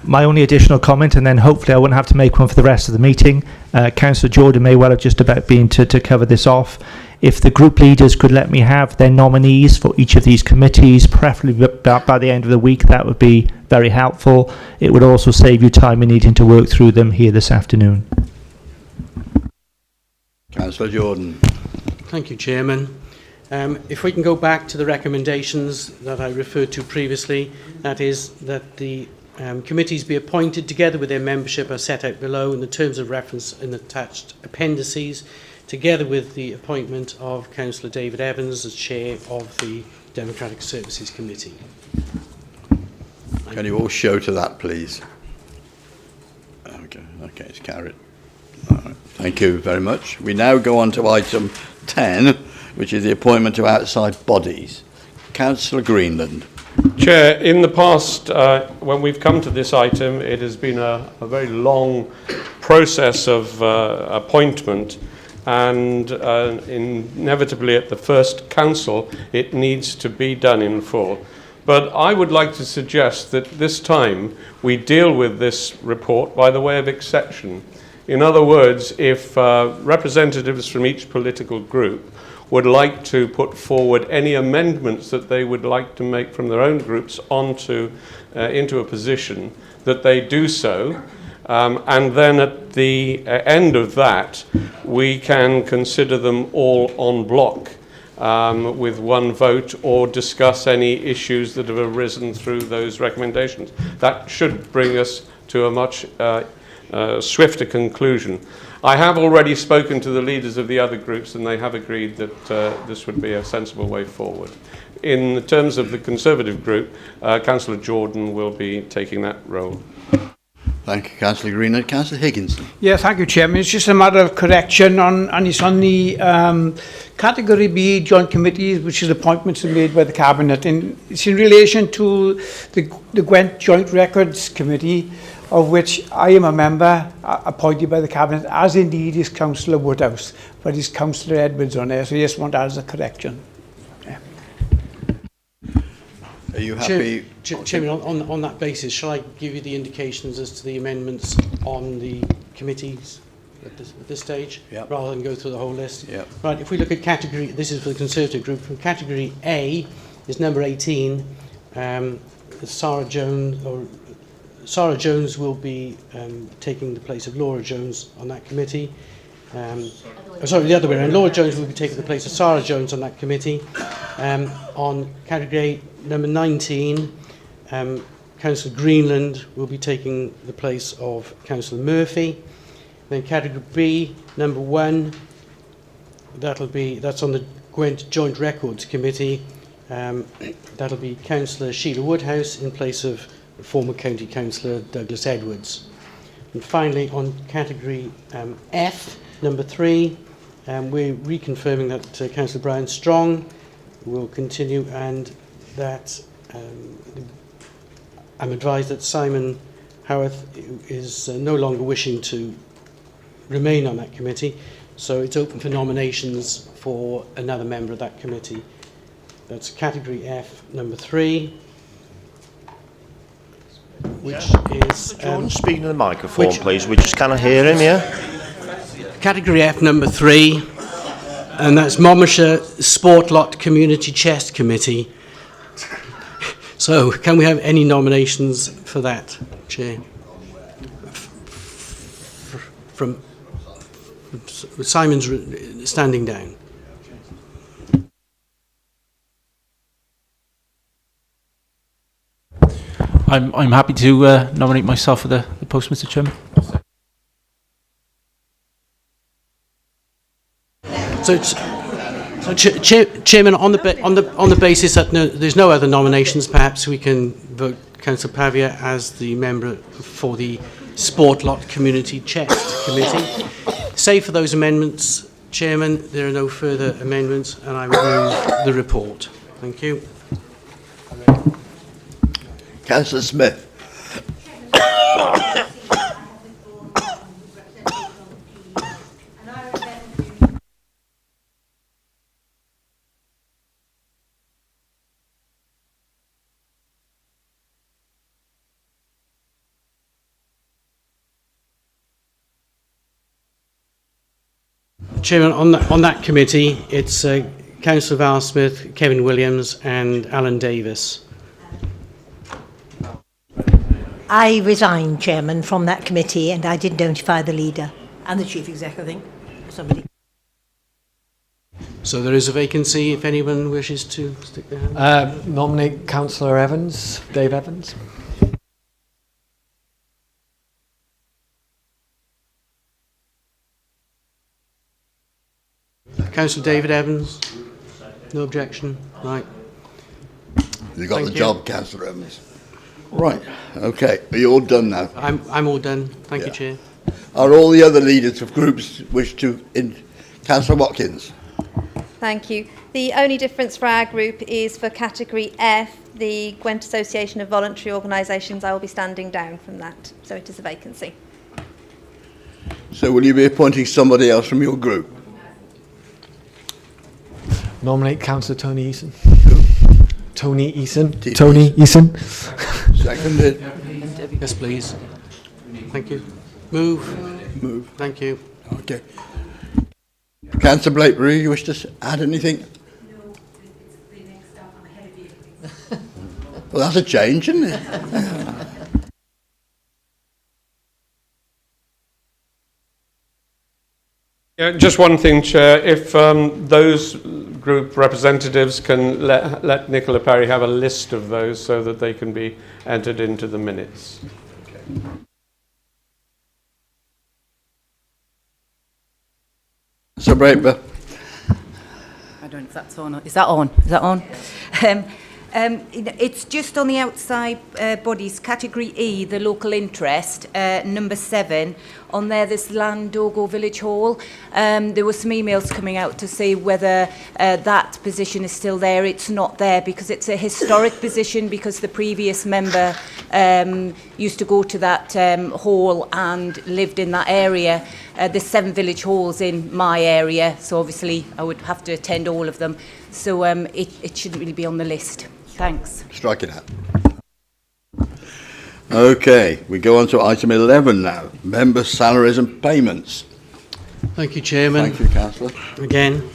My only additional comment, and then hopefully I won't have to make one for the rest of the meeting. Councillor Jordan may well have just about been to cover this off. If the group leaders could let me have their nominees for each of these committees, preferably by the end of the week, that would be very helpful. It would also save you time in needing to work through them here this afternoon. Councillor Jordan. Thank you, Chairman. If we can go back to the recommendations that I referred to previously, that is that the committees be appointed together with their membership as set out below in the terms of reference in attached appendices, together with the appointment of Councillor David Evans as Chair of the Democratic Services Committee. Can you all show to that, please? Okay, it's carried. All right. Thank you very much. We now go on to item 10, which is the appointment of outside bodies. Councillor Greenland. Chair, in the past, when we've come to this item, it has been a very long process of appointment, and inevitably at the first council, it needs to be done in full. But I would like to suggest that this time we deal with this report by the way of exception. In other words, if representatives from each political group would like to put forward any amendments that they would like to make from their own groups onto into a position, that they do so, and then at the end of that we can consider them all en bloc with one vote, or discuss any issues that have arisen through those recommendations. That should bring us to a much swifter conclusion. I have already spoken to the leaders of the other groups, and they have agreed that this would be a sensible way forward. In terms of the Conservative group, Councillor Jordan will be taking that role. Thank you, Councillor Greenland. Councillor Higginson. Yeah, thank you, Chairman. It's just a matter of correction and it's on the Category B joint committees, which is appointments made by the Cabinet. And it's in relation to the Gwent Joint Records Committee, of which I am a member appointed by the Cabinet, as indeed is Councillor Woodhouse, but it's Councillor Edwards on there, so I just want that as a correction. Yeah. Are you happy? Chairman, on that basis, shall I give you the indications as to the amendments on the committees at this stage, rather than go through the whole list? Yep. Right, if we look at category, this is for the Conservative group, from category A is number 18, Sarah Jones will be taking the place of Laura Jones on that committee. Sorry, the other way around. Laura Jones will be taking the place of Sarah Jones on that committee. On category number 19, Councillor Greenland will be taking the place of Councillor Murphy. Then category B, number 1, that's on the Gwent Joint Records Committee. That'll be Councillor Sheila Woodhouse in place of former County Councillor Douglas Edwards. And finally, on category F, number 3, we're reconfirming that Councillor Brian Strong will continue, and that I'm advised that Simon Howarth is no longer wishing to remain on that committee, so it's open for nominations for another member of that committee. That's category F, number 3, which is... Jordan, speaking to the microphone, please. We just cannot hear him, yeah? Category F, number 3, and that's Monmouthshire Sport Lot Community Chest Committee. So, can we have any nominations for that, Chair? From Simon's standing down. I'm happy to nominate myself for the post, Mr. Chairman. Chairman, on the basis that there's no other nominations, perhaps we can vote Councillor Pavia as the member for the Sport Lot Community Chest Committee. Save for those amendments, Chairman, there are no further amendments, and I will move the report. Thank you. Councillor Smith. Chairman, on that committee, it's Councillor Val Smith, Kevin Williams and Alan Davis. I resigned, Chairman, from that committee, and I did notify the leader and the chief exec, I think. Somebody. So there is a vacancy if anyone wishes to stick their hand. Nominate Councillor Evans, Dave Evans. Councillor David Evans. No objection. Right. You got the job, Councillor Evans. Right. Okay. Are you all done now? I'm all done. Thank you, Chair. Are all the other leaders of groups wish to... Councillor Watkins. Thank you. The only difference for our group is for category F, the Gwent Association of Voluntary Organisations. I will be standing down from that, so it is a vacancy. So will you be appointing somebody else from your group? Nominate Councillor Tony Eason. Tony Eason. Tony Eason. Seconded. Yes, please. Thank you. Move. Thank you. Okay. Councillor Blakebury, you wish to add anything? No, it's the next up. I'm ahead of you. Well, that's a change, isn't it? Yeah, just one thing, Chair. If those group representatives can let Nicola Parry have a list of those so that they can be entered into the minutes. Okay. So, Braper. I don't know if that's on. Is that on? Is that on? It's just on the outside bodies, category E, the local interest, number 7. On there's Landogo Village Hall. There were some emails coming out to say whether that position is still there. It's not there because it's a historic position, because the previous member used to go to that hall and lived in that area. There's 7 village halls in my area, so obviously I would have to attend all of them. So it shouldn't really be on the list. Thanks. Strike it out. Okay, we go on to item 11 now. Member salaries and payments. Thank you, Chairman. Thank you, Councillor. Again.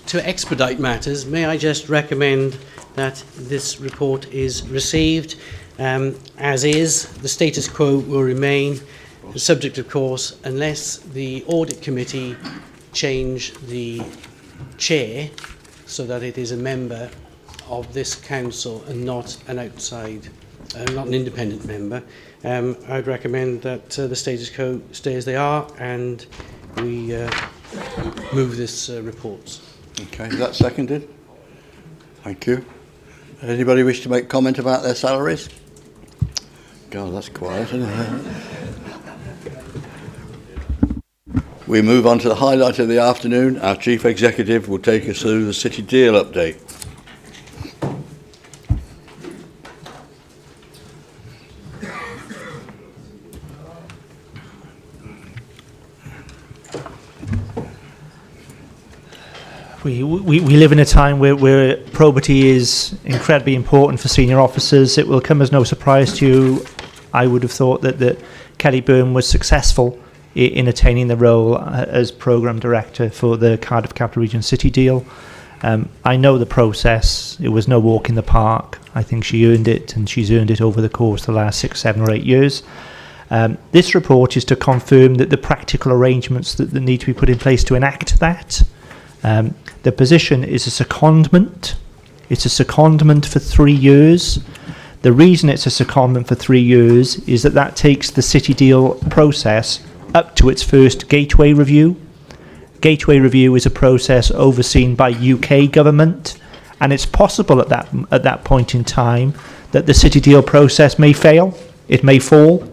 To expedite matters, may I just recommend that this report is received as is. The status quo will remain, subject, of course, unless the Audit Committee change the chair so that it is a member of this council and not an outside, not an independent member. I'd recommend that the status quo stay as they are and we move this report. Okay, is that seconded? Thank you. Anybody wish to make comment about their salaries? God, that's quiet, isn't it? We move on to the highlight of the afternoon. Our Chief Executive will take us through the City Deal update. We live in a time where probity is incredibly important for senior officers. It will come as no surprise to you. I would have thought that Kelly Byrne was successful in attaining the role as Programme Director for the Cardiff Capital Region City Deal. I know the process. It was no walk in the park. I think she earned it, and she's earned it over the course of the last 6, 7 or 8 years. This report is to confirm that the practical arrangements that need to be put in place to enact that. The position is a secondment. It's a secondment for 3 years. The reason it's a secondment for 3 years is that takes the City Deal process up to its first Gateway Review. Gateway Review is a process overseen by UK government, and it's possible at that point in time that the City Deal process may fail, it may fall.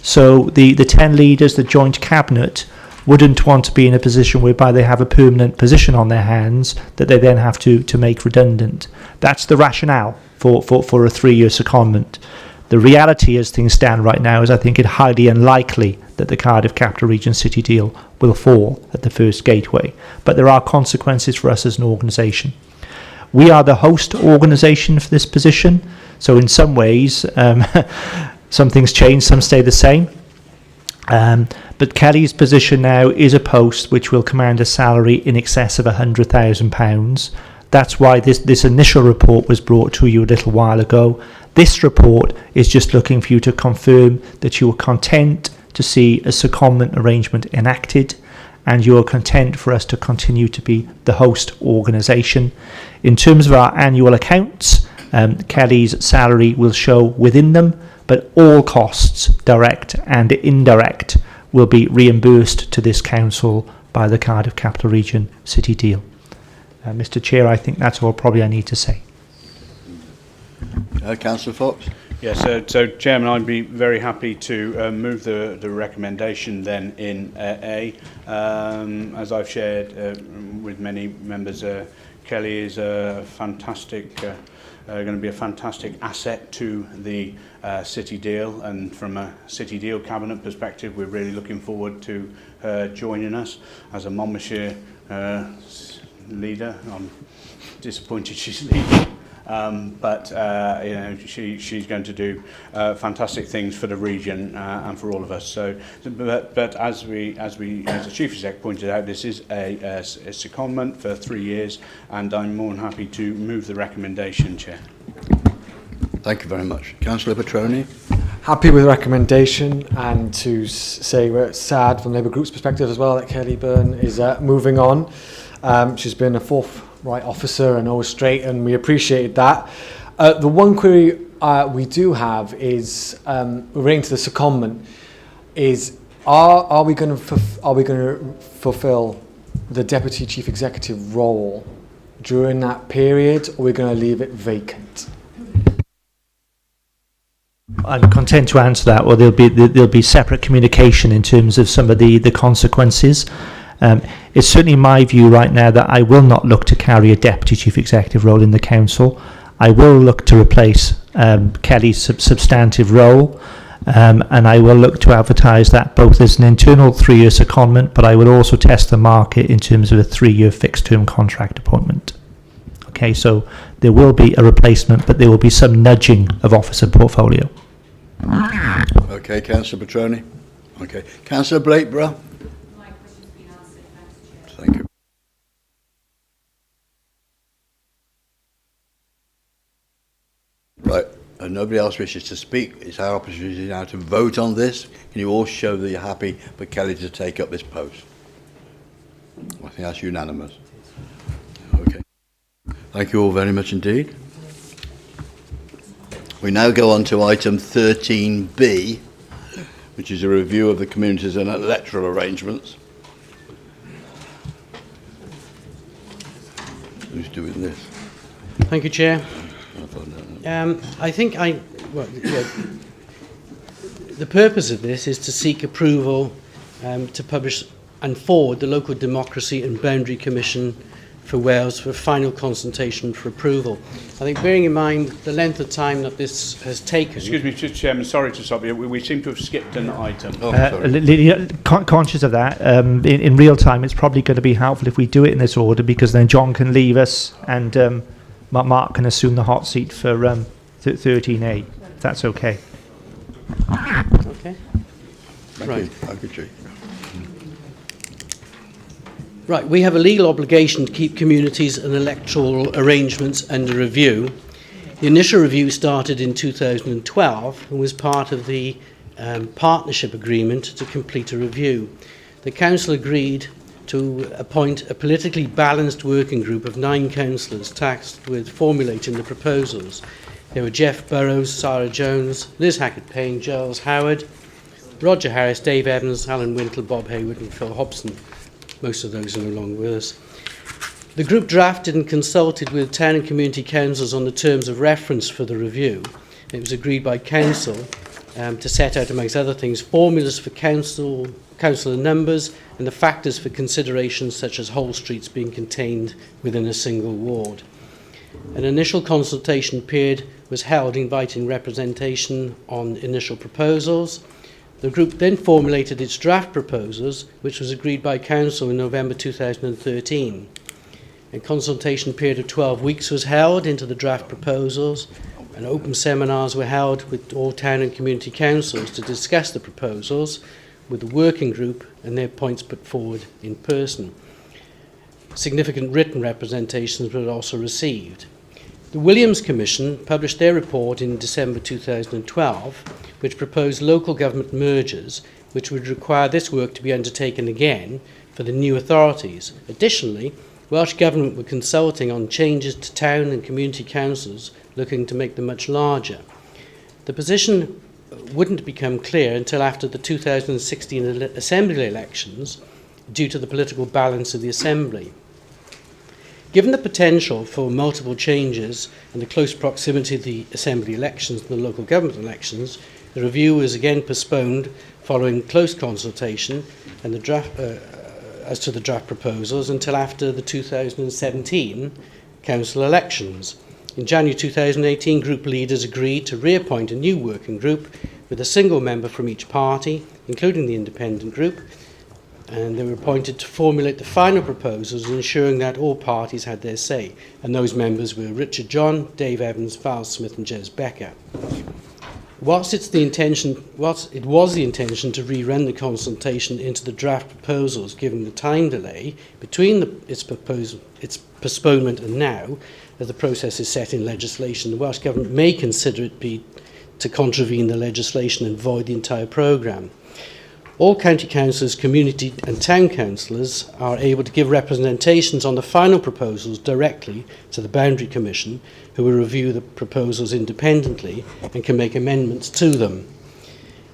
So the 10 leaders, the joint cabinet, wouldn't want to be in a position whereby they have a permanent position on their hands that they then have to make redundant. That's the rationale for a 3-year secondment. The reality as things stand right now is I think it highly unlikely that the Cardiff Capital Region City Deal will fall at the first Gateway. But there are consequences for us as an organisation. We are the host organisation for this position, so in some ways some things change, some stay the same. But Kelly's position now is a post which will command a salary in excess of £100,000. That's why this initial report was brought to you a little while ago. This report is just looking for you to confirm that you are content to see a secondment arrangement enacted, and you are content for us to continue to be the host organisation. In terms of our annual accounts, Kelly's salary will show within them, but all costs, direct and indirect, will be reimbursed to this council by the Cardiff Capital Region City Deal. Mr. Chair, I think that's all probably I need to say. Councillor Fox? Yes, so Chairman, I'd be very happy to move the recommendation then in A. As I've shared with many members, Kelly is a fantastic going to be a fantastic asset to the City Deal, and from a City Deal Cabinet perspective, we're really looking forward to her joining us as a Monmouthshire leader. I'm disappointed she's leaving, but you know, she's going to do fantastic things for the region and for all of us. So, but as the Chief Exec pointed out, this is a secondment for 3 years, and I'm more than happy to move the recommendation, Chair. Thank you very much. Councillor Petroni? Happy with the recommendation, and to say we're sad from the Labour Group's perspective as well that Kelly Byrne is moving on. She's been a forthright officer and always straight, and we appreciate that. The one query we do have is relating to the secondment is are we going to fulfil the Deputy Chief Executive role during that period, or are we going to leave it vacant? I'm content to answer that. Well, there'll be separate communication in terms of some of the consequences. It's certainly my view right now that I will not look to carry a Deputy Chief Executive role in the Council. I will look to replace Kelly's substantive role, and I will look to advertise that both as an internal 3-year secondment, but I will also test the market in terms of a 3-year fixed-term contract appointment. Okay, so there will be a replacement, but there will be some nudging of office and portfolio. Okay, Councillor Petroni. Okay, Councillor Blakeborough. Thank you. Right, and nobody else wishes to speak. It's our opportunity now to vote on this. Can you all show that you're happy for Kelly to take up this post? I think that's unanimous. Okay. Thank you all very much indeed. We now go on to item 13B, which is a review of the communities and electoral arrangements. Who's doing this? Thank you, Chair. I think the purpose of this is to seek approval to publish and forward the Local Democracy and Boundary Commission for Wales for final consultation for approval. I think, bearing in mind the length of time that this has taken... Excuse me, Mr. Chairman, sorry to stop you. We seem to have skipped an item. Conscious of that, in real time, it's probably going to be helpful if we do it in this order, because then John can leave us and Mark can assume the hot seat for 13A, if that's okay. Okay. Right. Thank you, Chief. Right, we have a legal obligation to keep communities and electoral arrangements under review. The initial review started in 2012 and was part of the partnership agreement to complete a review. The Council agreed to appoint a politically balanced working group of 9 councillors tasked with formulating the proposals. There were Jeff Burrows, Sarah Jones, Liz Hackett-Payne, Giles Howard, Roger Harris, Dave Evans, Alan Wintle, Bob Hayward and Phil Hobson. Most of those are no longer with us. The group drafted and consulted with town and community councils on the terms of reference for the review. It was agreed by council to set out, amongst other things, formulas for councillor numbers and the factors for considerations such as whole streets being contained within a single ward. An initial consultation period was held, inviting representation on initial proposals. The group then formulated its draft proposals, which was agreed by Council in November 2013. A consultation period of 12 weeks was held into the draft proposals, and open seminars were held with all town and community councils to discuss the proposals with the working group and their points put forward in person. Significant written representations were also received. The Williams Commission published their report in December 2012, which proposed local government mergers, which would require this work to be undertaken again for the new authorities. Additionally, Welsh Government were consulting on changes to town and community councils, looking to make them much larger. The position wouldn't become clear until after the 2016 Assembly elections, due to the political balance of the Assembly. Given the potential for multiple changes and the close proximity of the Assembly elections and the local government elections, the review was again postponed following close consultation and the draft, as to the draft proposals until after the 2017 council elections. In January 2018, group leaders agreed to reappoint a new working group with a single member from each party, including the independent group, and they were appointed to formulate the final proposals, ensuring that all parties had their say. And those members were Richard John, Dave Evans, Val Smith and Jez Becker. Whilst it was the intention to rerun the consultation into the draft proposals, given the time delay between its postponement and now, as the process is set in legislation, the Welsh Government may consider it to contravene the legislation and void the entire programme. All county councillors, community and town councillors are able to give representations on the final proposals directly to the Boundary Commission, who will review the proposals independently and can make amendments to them.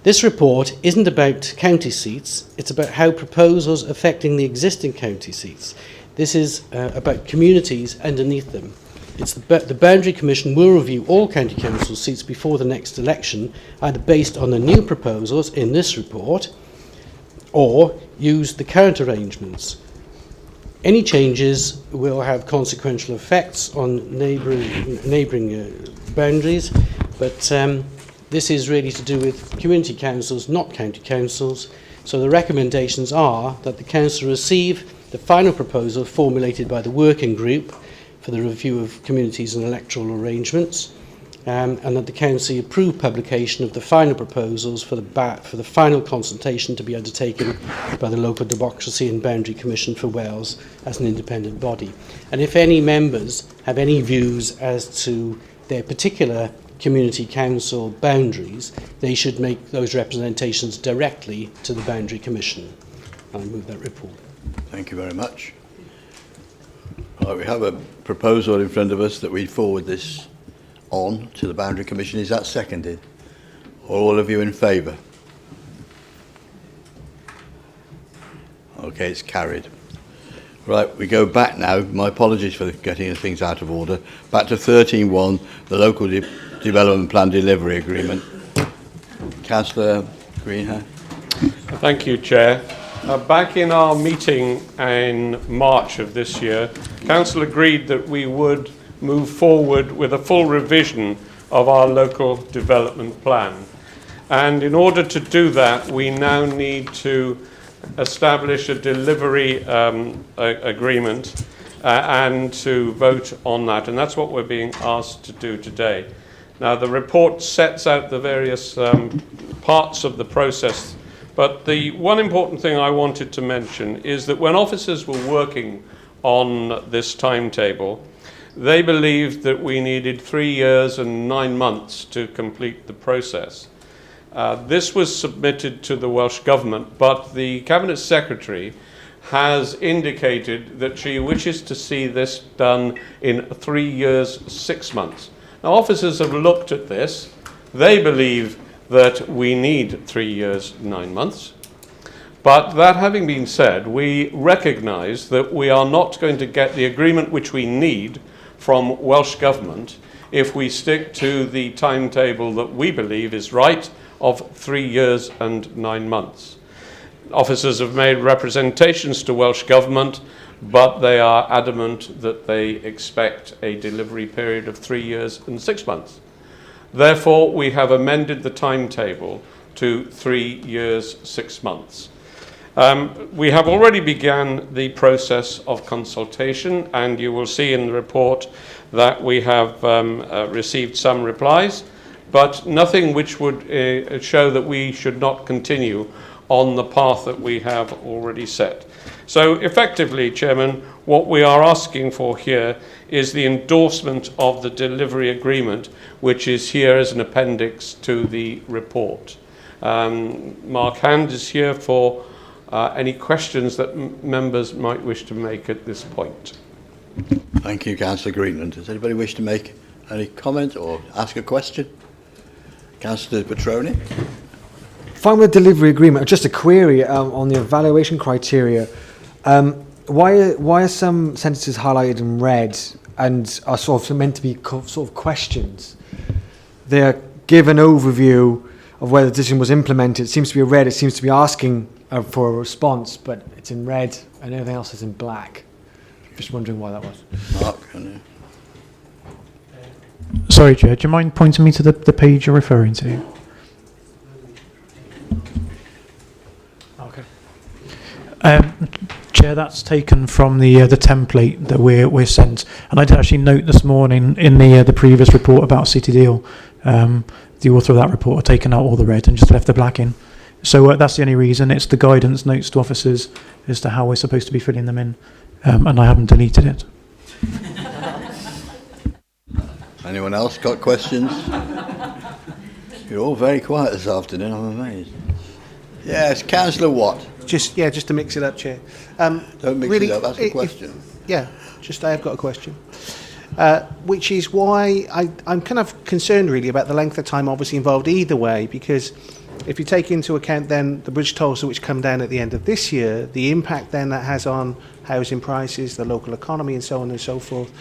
This report isn't about county seats, it's about how proposals affecting the existing county seats. This is about communities underneath them. The Boundary Commission will review all county council seats before the next election, either based on the new proposals in this report or use the current arrangements. Any changes will have consequential effects on neighbouring boundaries, but this is really to do with community councils, not county councils. So the recommendations are that the council receive the final proposal formulated by the working group, for the review of communities and electoral arrangements, and that the Council approve publication of the final proposals for the final consultation to be undertaken by the Local Democracy and Boundary Commission for Wales as an independent body. And if any members have any views as to their particular community council boundaries, they should make those representations directly to the Boundary Commission. I move that report. Thank you very much. Right, we have a proposal in front of us that we forward this on to the Boundary Commission. Is that seconded? Are all of you in favour? Okay, it's carried. Right, we go back now. My apologies for getting things out of order. Back to 13.1, the Local Development Plan Delivery Agreement. Councillor Greenhow. Thank you, Chair. Back in our meeting in March of this year, Council agreed that we would move forward with a full revision of our local development plan. And in order to do that, we now need to establish a delivery agreement and to vote on that. And that's what we're being asked to do today. Now, the report sets out the various parts of the process, but the one important thing I wanted to mention is that when officers were working on this timetable, they believed that we needed 3 years and 9 months to complete the process. This was submitted to the Welsh Government, but the Cabinet Secretary has indicated that she wishes to see this done in 3 years, 6 months. Now, officers have looked at this. They believe that we need 3 years, 9 months. But that having been said, we recognise that we are not going to get the agreement which we need from Welsh Government if we stick to the timetable that we believe is right of 3 years and 9 months. Officers have made representations to Welsh Government, but they are adamant that they expect a delivery period of 3 years and 6 months. Therefore, we have amended the timetable to 3 years, 6 months. We have already begun the process of consultation, and you will see in the report that we have received some replies, but nothing which would show that we should not continue on the path that we have already set. So effectively, Chairman, what we are asking for here is the endorsement of the delivery agreement, which is here as an appendix to the report. Mark Hand is here for any questions that members might wish to make at this point. Thank you, Councillor Greenland. Does anybody wish to make any comment or ask a question? Councillor Petroni. Fine with the delivery agreement. Just a query on the evaluation criteria. Why are some sentences highlighted in red and are sort of meant to be sort of questions? They give an overview of whether the decision was implemented. It seems to be red. It seems to be asking for a response, but it's in red and everything else is in black. Just wondering why that was. Mark, Sorry, Chair, do you mind pointing me to the page you're referring to? Okay. Chair, that's taken from the template that we're sent, and I did actually note this morning in the previous report about City Deal, the author of that report had taken out all the red and just left the black in. So that's the only reason. It's the guidance notes to officers as to how we're supposed to be filling them in, and I haven't deleted it. Anyone else got questions? You're all very quiet this afternoon, I'm amazed. Yes, Councillor Watt. Just to mix it up, Chair. Don't mix it up, ask a question. I have got a question. Which is why I'm kind of concerned really about the length of time obviously involved either way, because if you take into account then the bridge tolls which come down at the end of this year, the impact then that has on housing prices, the local economy and so on and so forth,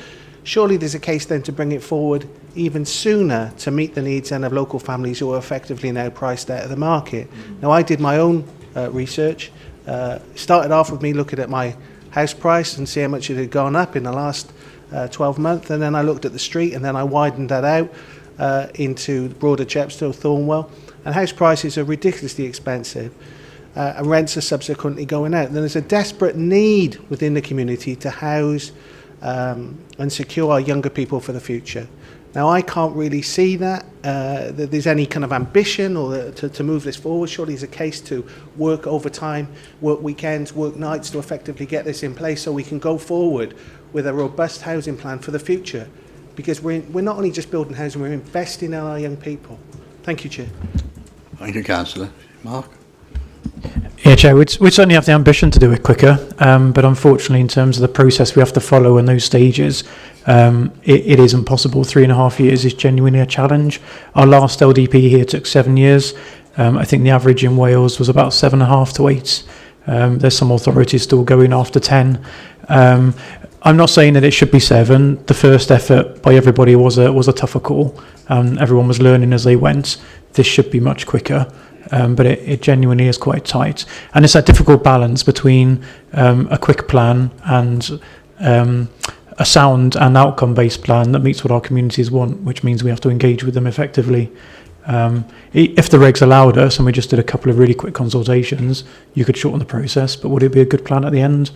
surely there's a case then to bring it forward even sooner to meet the needs then of local families who are effectively now priced out of the market. Now, I did my own research. Started off with me looking at my house price and see how much it had gone up in the last 12 months, and then I looked at the street, and then I widened that out into broader Chepstow, Thornwell, and house prices are ridiculously expensive, and rents are subsequently going out. And there's a desperate need within the community to house and secure our younger people for the future. Now, I can't really see that there's any kind of ambition or to move this forward. Surely it's a case to work overtime, work weekends, work nights to effectively get this in place so we can go forward with a robust housing plan for the future. Because we're not only just building housing, we're investing in our young people. Thank you, Chair. Thank you, Councillor. Mark? Yeah, Chair, we'd certainly have the ambition to do it quicker, but unfortunately in terms of the process we have to follow in those stages, it isn't possible. 3.5 years is genuinely a challenge. Our last LDP here took 7 years. I think the average in Wales was about 7.5 to 8. There's some authorities still going after 10. I'm not saying that it should be 7. The first effort by everybody was a tougher call. Everyone was learning as they went. This should be much quicker. But it genuinely is quite tight. And it's that difficult balance between a quick plan and a sound and outcome-based plan that meets what our communities want, which means we have to engage with them effectively. If the regs allowed us, and we just did a couple of really quick consultations, you could shorten the process, but would it be a good plan at the end?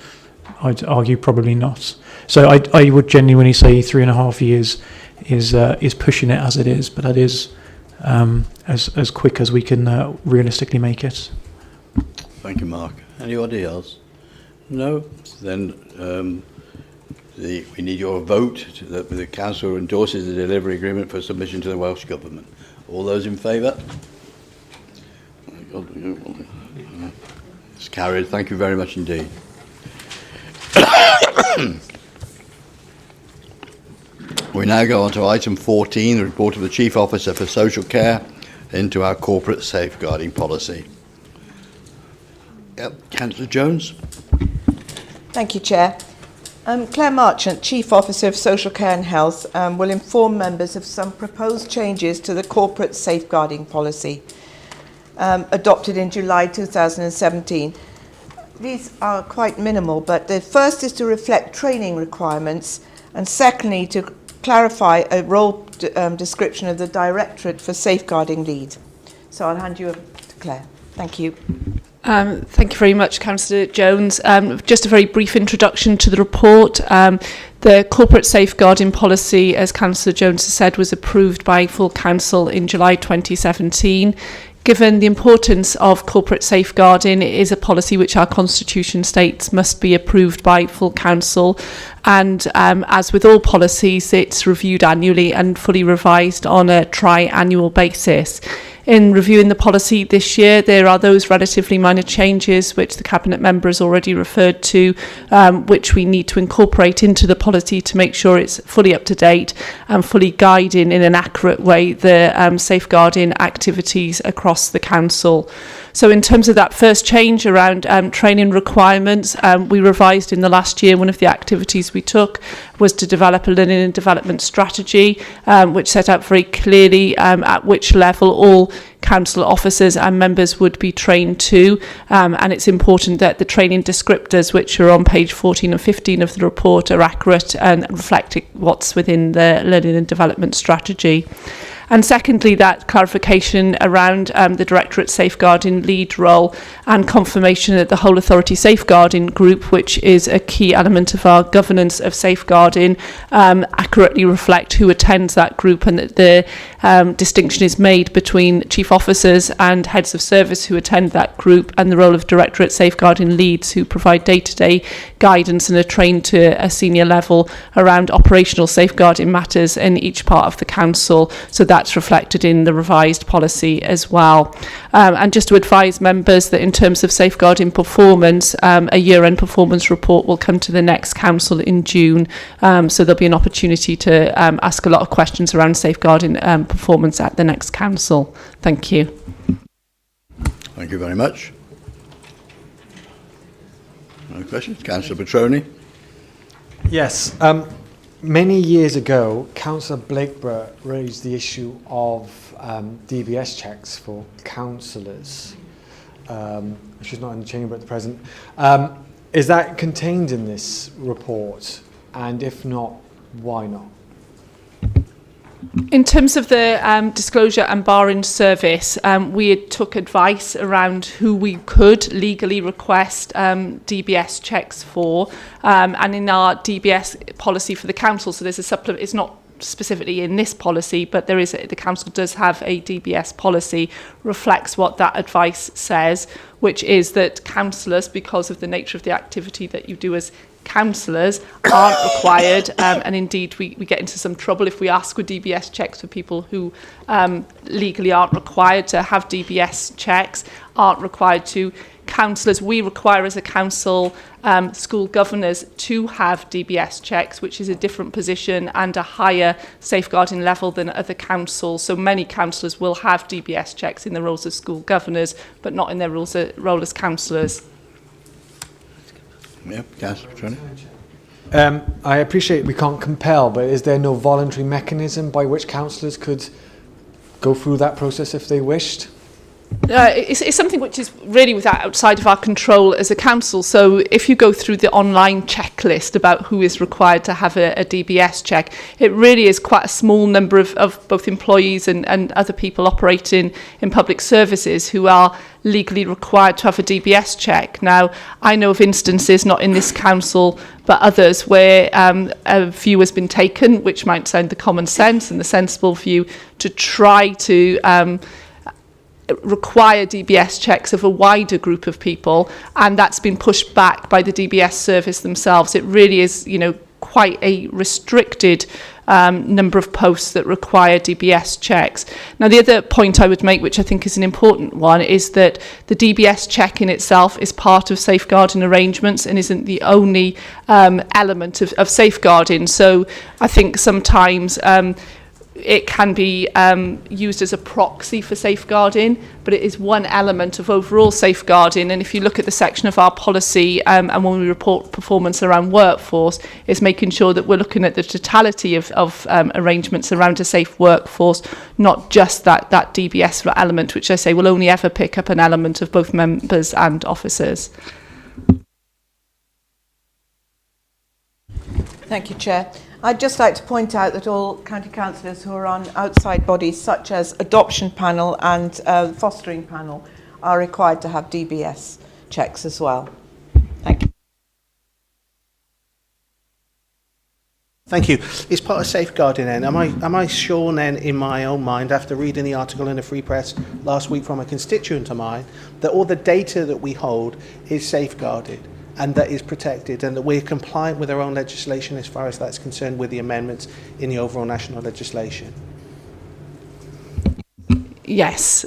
I'd argue probably not. So I would genuinely say 3.5 years is pushing it as it is, but that is as quick as we can realistically make it. Thank you, Mark. Anybody else? No? Then we need your vote that the Council endorses the delivery agreement for submission to the Welsh Government. All those in favour? It's carried. Thank you very much indeed. We now go on to item 14, the report of the Chief Officer for Social Care into our corporate safeguarding policy. Yep, Councillor Jones. Thank you, Chair. Claire Marchant, Chief Officer of Social Care and Health, will inform members of some proposed changes to the corporate safeguarding policy adopted in July 2017. These are quite minimal, but the first is to reflect training requirements, and secondly, to clarify a role description of the Directorate for Safeguarding Lead. So I'll hand you over to Claire. Thank you. Thank you very much, Councillor Jones. Just a very brief introduction to the report. The corporate safeguarding policy, as Councillor Jones has said, was approved by full council in July 2017. Given the importance of corporate safeguarding, it is a policy which our constitution states must be approved by full council. And as with all policies, it's reviewed annually and fully revised on a tri-annual basis. In reviewing the policy this year, there are those relatively minor changes which the Cabinet member has already referred to, which we need to incorporate into the policy to make sure it's fully up to date and fully guiding in an accurate way the safeguarding activities across the council. So in terms of that first change around training requirements, we revised in the last year. One of the activities we took was to develop a learning and development strategy, which set out very clearly at which level all council officers and members would be trained to, and it's important that the training descriptors, which are on page 14 and 15 of the report, are accurate and reflect what's within the learning and development strategy. And secondly, that clarification around the Directorate Safeguarding Lead role and confirmation that the Whole Authority Safeguarding Group, which is a key element of our governance of safeguarding, accurately reflect who attends that group, and that the distinction is made between chief officers and heads of service who attend that group, and the role of Directorate Safeguarding Leads who provide day-to-day guidance and are trained to a senior level around operational safeguarding matters in each part of the council. So that's reflected in the revised policy as well. And just to advise members that in terms of safeguarding performance, a year-end performance report will come to the next council in June. So there'll be an opportunity to ask a lot of questions around safeguarding performance at the next council. Thank you. Thank you very much. No questions? Councillor Petroni. Yes. Many years ago, Councillor Blakeborough raised the issue of DBS checks for councillors. She's not in the chamber at the present. Is that contained in this report? And if not, why not? In terms of the disclosure and barring service, we had took advice around who we could legally request DBS checks for, and in our DBS policy for the council, so there's a supplement, it's not specifically in this policy, but there is the council does have a DBS policy, reflects what that advice says, which is that councillors, because of the nature of the activity that you do as councillors, aren't required, and indeed we get into some trouble if we ask for DBS checks for people who legally aren't required to have DBS checks, aren't required to. Councillors, we require as a council school governors to have DBS checks, which is a different position and a higher safeguarding level than other councils. So many councillors will have DBS checks in their roles as school governors, but not in their role as councillors. Yep, Councillor Petroni. I appreciate we can't compel, but is there no voluntary mechanism by which councillors could go through that process if they wished? It's something which is really outside of our control as a council. So if you go through the online checklist about who is required to have a DBS check, it really is quite a small number of both employees and other people operating in public services who are legally required to have a DBS check. Now, I know of instances, not in this council, but others, where a view has been taken, which might sound the common sense and the sensible view, to try to require DBS checks of a wider group of people, and that's been pushed back by the DBS service themselves. It really is, quite a restricted number of posts that require DBS checks. Now, the other point I would make, which I think is an important one, is that the DBS check in itself is part of safeguarding arrangements and isn't the only element of safeguarding. So I think sometimes it can be used as a proxy for safeguarding, but it is one element of overall safeguarding. And if you look at the section of our policy and when we report performance around workforce, it's making sure that we're looking at the totality of arrangements around a safe workforce, not just that DBS element, which I say will only ever pick up an element of both members and officers. Thank you, Chair. I'd just like to point out that all county councillors who are on outside bodies such as adoption panel and fostering panel are required to have DBS checks as well. Thank you. Thank you. It's part of safeguarding then. Am I sure then in my own mind, after reading the article in the Free Press last week from a constituent of mine, that all the data that we hold is safeguarded and that is protected, and that we're compliant with our own legislation as far as that's concerned with the amendments in the overall national legislation? Yes,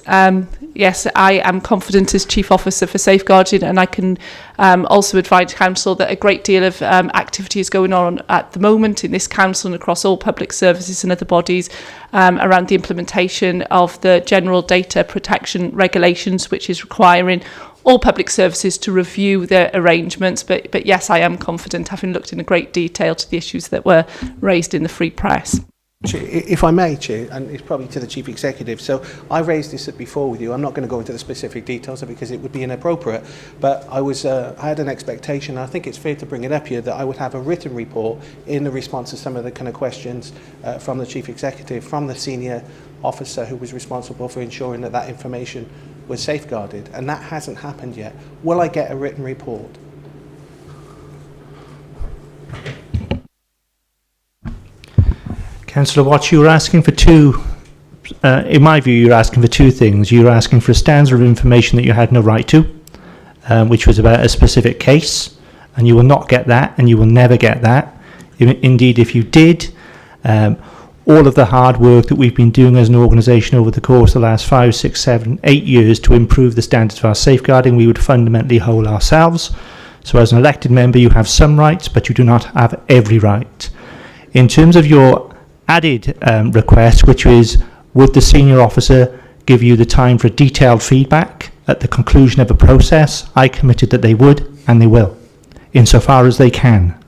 yes, I am confident as Chief Officer for Safeguarding, and I can also advise Council that a great deal of activity is going on at the moment in this Council and across all public services and other bodies around the implementation of the General Data Protection Regulations, which is requiring all public services to review their arrangements. But yes, I am confident, having looked in a great detail to the issues that were raised in the Free Press. If I may, Chair, and it's probably to the Chief Executive, so I raised this before with you. I'm not going to go into the specific details because it would be inappropriate, but I had an expectation, I think it's fair to bring it up here, that I would have a written report in the response to some of the kind of questions from the Chief Executive, from the senior officer who was responsible for ensuring that that information was safeguarded, and that hasn't happened yet. Will I get a written report? Councillor Watts, you were asking for in my view, you're asking for two things. You're asking for a stanza of information that you had no right to, which was about a specific case, and you will not get that, and you will never get that. Indeed, if you did, all of the hard work that we've been doing as an organisation over the course of the last 5, 6, 7, 8 years to improve the standards of our safeguarding, we would fundamentally hold ourselves. So as an elected member, you have some rights, but you do not have every right. In terms of your added request, which is, would the senior officer give you the time for detailed feedback at the conclusion of a process? I committed that they would, and they will, insofar as they can.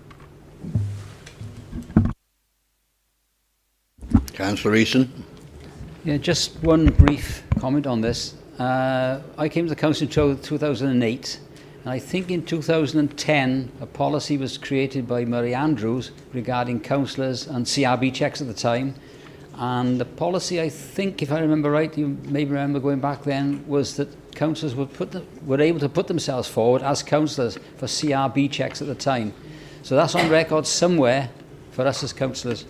Councillor Eason. Yeah, just one brief comment on this. I came to the council in 2008, and I think in 2010 a policy was created by Murray Andrews regarding councillors and CRB checks at the time, And the policy, I think, if I remember right, you maybe remember going back then, was that councillors were able to put themselves forward as councillors for CRB checks at the time. So that's on record somewhere for us as councillors.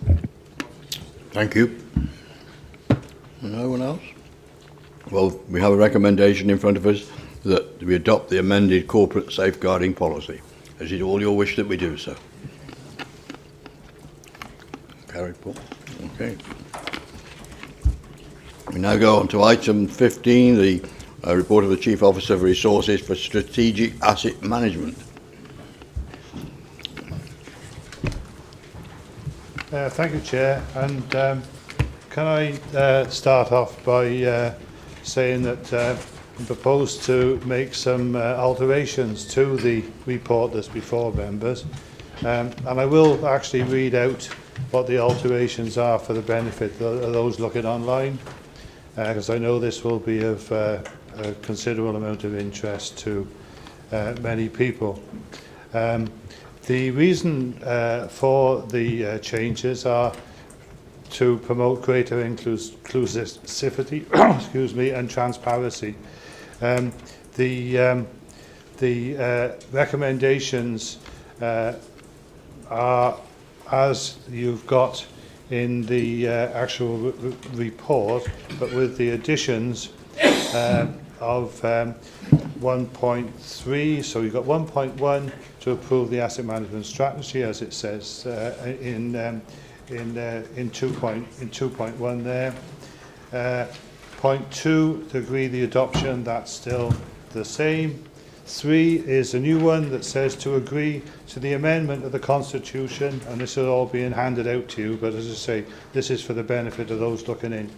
Thank you. No one else? Well, we have a recommendation in front of us that we adopt the amended corporate safeguarding policy. Is it all your wish that we do so? Carried, Paul. Okay. We now go on to item 15, the report of the Chief Officer of Resources for Strategic Asset Management. Thank you, Chair. And can I start off by saying that I propose to make some alterations to the report that's before members. And I will actually read out what the alterations are for the benefit of those looking online, because I know this will be of a considerable amount of interest to many people. The reason for the changes are to promote greater inclusivity excuse me, and transparency. The recommendations are, as you've got in the actual report, but with the additions of 1.3. So you've got 1.1 to approve the asset management strategy, as it says in 2.1 there. Point 2, to agree the adoption, that's still the same. 3 is a new one that says to agree to the amendment of the Constitution, and this will all being handed out to you, but as I say, this is for the benefit of those looking in.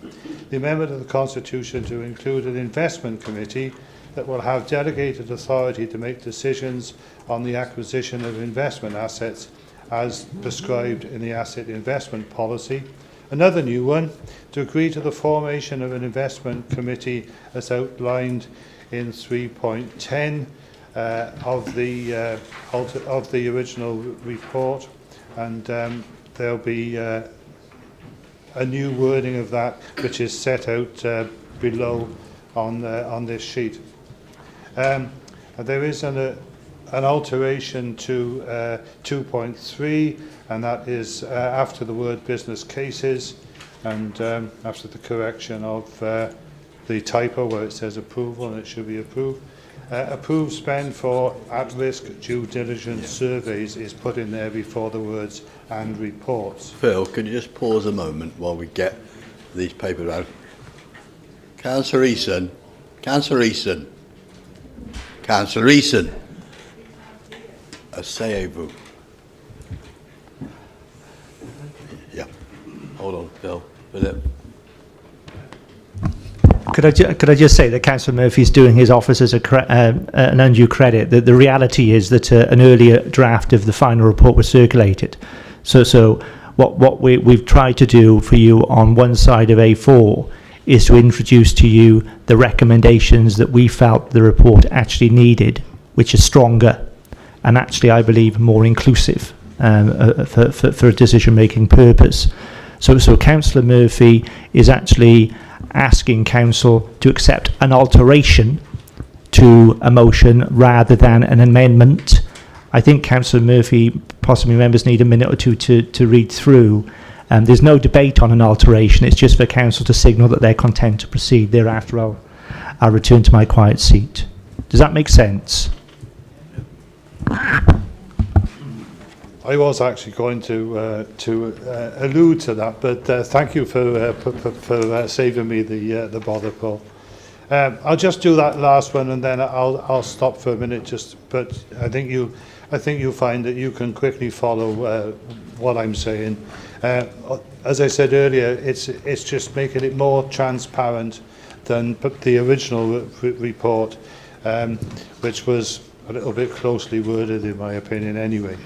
The amendment of the Constitution to include an investment committee that will have delegated authority to make decisions on the acquisition of investment assets as prescribed in the asset investment policy. Another new one, to agree to the formation of an investment committee as outlined in 3.10 of the original report, and there'll be a new wording of that which is set out below on this sheet. There is an alteration to 2.3, and that is after the word business cases, and after the correction of the typo where it says approval, and it should be approved. Approved spend for at-risk due diligence surveys is put in there before the words and reports. Phil, can you just pause a moment while we get these papers out? Councillor Eason. Councillor Eason. Councillor Eason. Asseyez-vous. Yeah. Hold on, Phil. Could I just say that Councillor Murphy is doing his office as an undue credit. The reality is that an earlier draft of the final report was circulated. So what we've tried to do for you on one side of A4 is to introduce to you the recommendations that we felt the report actually needed, which is stronger and actually, I believe, more inclusive for a decision-making purpose. So Councillor Murphy is actually asking Council to accept an alteration to a motion rather than an amendment. I think Councillor Murphy, possibly members need a minute or two to read through. There's no debate on an alteration, it's just for Council to signal that they're content to proceed. Thereafter I'll return to my quiet seat. Does that make sense? I was actually going to allude to that, but thank you for saving me the bother, Paul. I'll just do that last one, and then I'll stop for a minute. But I think you'll find that you can quickly follow what I'm saying. As I said earlier, it's just making it more transparent than the original report, which was a little bit closely worded, in my opinion, anyway,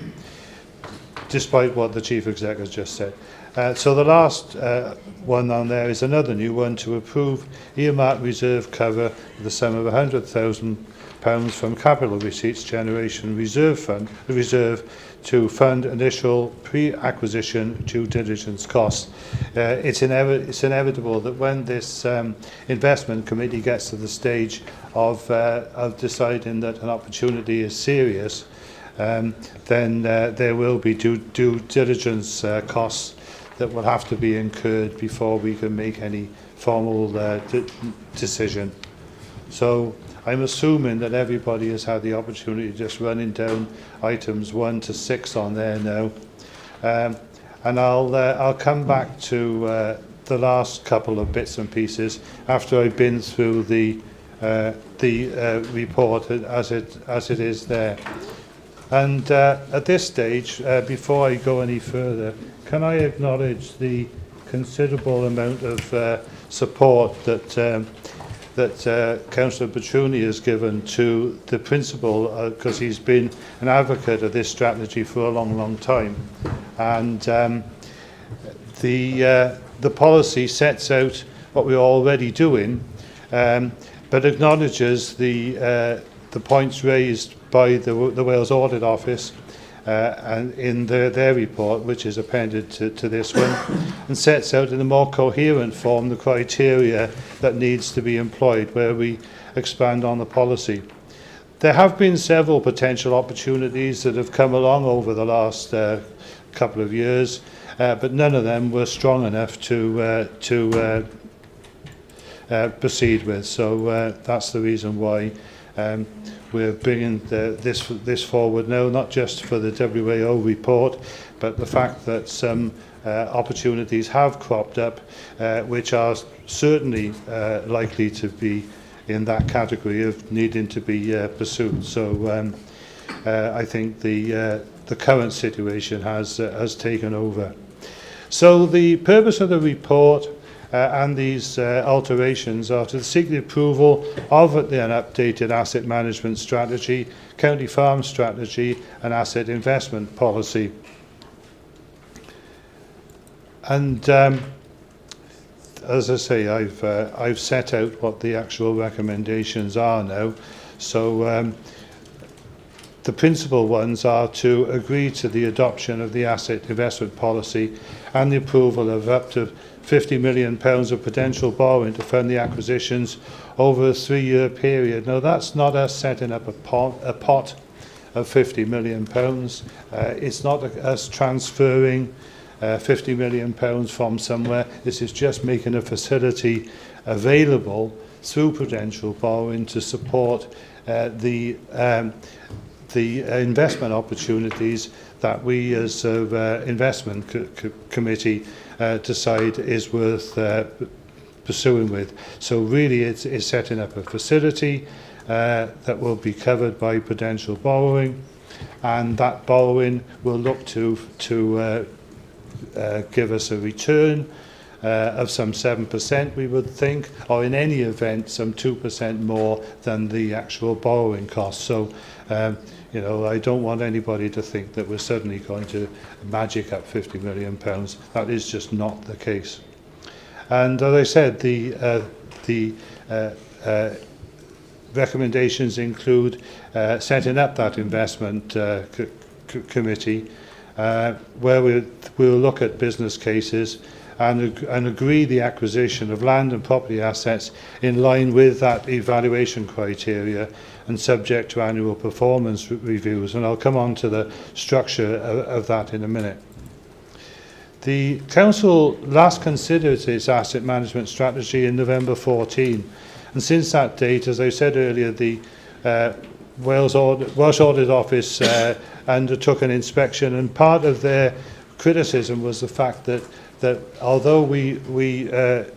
despite what the Chief Exec has just said. So the last one on there is another new one, to approve earmark reserve cover of the sum of £100,000 from Capital Receipts Generation Reserve to fund initial pre-acquisition due diligence costs. It's inevitable that when this investment committee gets to the stage of deciding that an opportunity is serious, then there will be due diligence costs that will have to be incurred before we can make any formal decision. So I'm assuming that everybody has had the opportunity of just running down items 1 to 6 on there now. And I'll come back to the last couple of bits and pieces after I've been through the report as it is there. And at this stage, before I go any further, can I acknowledge the considerable amount of support that Councillor Petruni has given to the principle, because he's been an advocate of this strategy for a long time. And the policy sets out what we're already doing, but acknowledges the points raised by the Wales Audit Office and in their report, which is appended to this one, and sets out in a more coherent form the criteria that needs to be employed where we expand on the policy. There have been several potential opportunities that have come along over the last couple of years, but none of them were strong enough to proceed with. So that's the reason why we're bringing this forward now, not just for the WAO report, but the fact that some opportunities have cropped up, which are certainly likely to be in that category of needing to be pursued. So I think the current situation has taken over. So the purpose of the report and these alterations are to seek the approval of an updated asset management strategy, county farm strategy and asset investment policy. And as I say, I've set out what the actual recommendations are now. So the principal ones are to agree to the adoption of the asset investment policy and the approval of up to £50 million of potential borrowing to fund the acquisitions over a 3-year period. Now, that's not us setting up a pot of £50 million. It's not us transferring £50 million from somewhere. This is just making a facility available through prudential borrowing to support the investment opportunities that we as investment committee decide is worth pursuing with. So really it's setting up a facility that will be covered by prudential borrowing, and that borrowing will look to give us a return of some 7%, we would think, or in any event some 2% more than the actual borrowing cost. So you know, I don't want anybody to think that we're suddenly going to magic up £50 million. That is just not the case. And as I said, the recommendations include setting up that investment committee where we'll look at business cases and agree the acquisition of land and property assets in line with that evaluation criteria and subject to annual performance reviews. And I'll come on to the structure of that in a minute. The Council last considered its asset management strategy in November 14, and since that date, as I said earlier, the Welsh Audit Office undertook an inspection, and part of their criticism was the fact that although we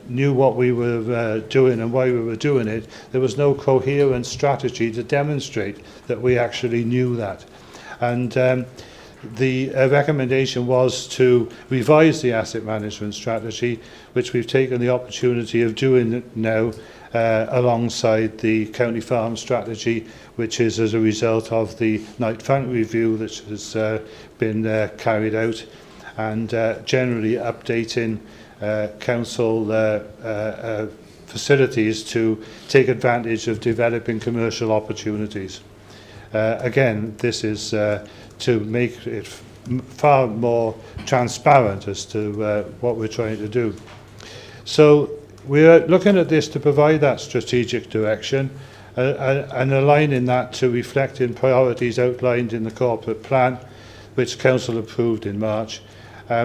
knew what we were doing and why we were doing it, there was no coherent strategy to demonstrate that we actually knew that. And the recommendation was to revise the asset management strategy, which we've taken the opportunity of doing now alongside the county farm strategy, which is as a result of the Knight Frank review that has been carried out, and generally updating council facilities to take advantage of developing commercial opportunities. Again, this is to make it far more transparent as to what we're trying to do. So we're looking at this to provide that strategic direction and aligning that to reflect in priorities outlined in the corporate plan, which Council approved in March,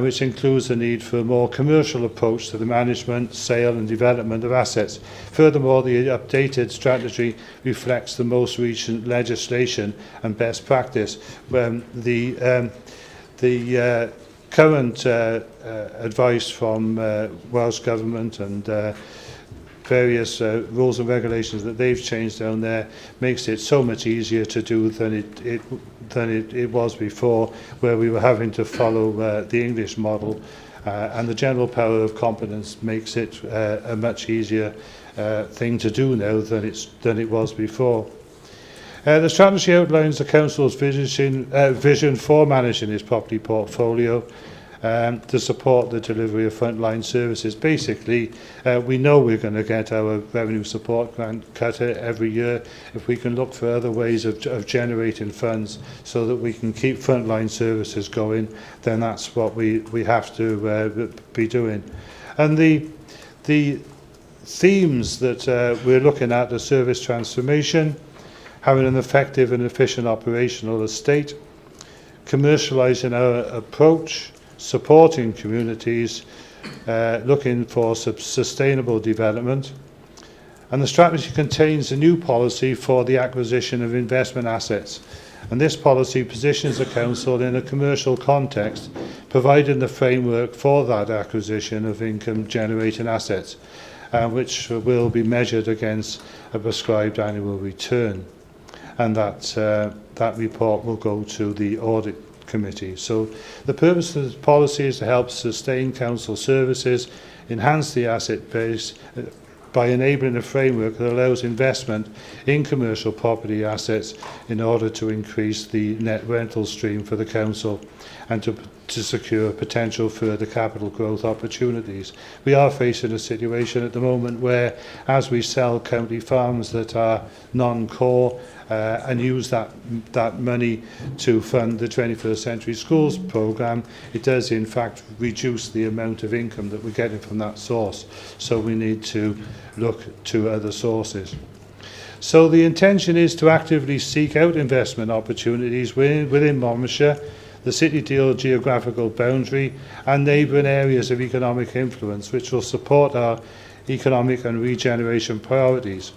which includes the need for a more commercial approach to the management, sale and development of assets. Furthermore, the updated strategy reflects the most recent legislation and best practice. The current advice from Welsh Government and various rules and regulations that they've changed down there makes it so much easier to do than it was before, where we were having to follow the English model, and the general power of competence makes it a much easier thing to do now than it was before. The strategy outlines the Council's vision for managing its property portfolio to support the delivery of frontline services. Basically, we know we're going to get our revenue support grant cut every year. If we can look for other ways of generating funds so that we can keep frontline services going, then that's what we have to be doing. And the themes that we're looking at are service transformation, having an effective and efficient operational estate, commercialising our approach, supporting communities, looking for sustainable development. And the strategy contains a new policy for the acquisition of investment assets. And this policy positions the Council in a commercial context, providing the framework for that acquisition of income-generating assets, which will be measured against a prescribed annual return. And that report will go to the Audit Committee. So the purpose of the policy is to help sustain Council services, enhance the asset base by enabling a framework that allows investment in commercial property assets in order to increase the net rental stream for the Council and to secure potential further capital growth opportunities. We are facing a situation at the moment where, as we sell county farms that are non-core and use that money to fund the 21st Century Schools programme, it does in fact reduce the amount of income that we're getting from that source. So we need to look to other sources. So the intention is to actively seek out investment opportunities within Monmouthshire, the City Deal geographical boundary and neighbouring areas of economic influence, which will support our economic and regeneration priorities.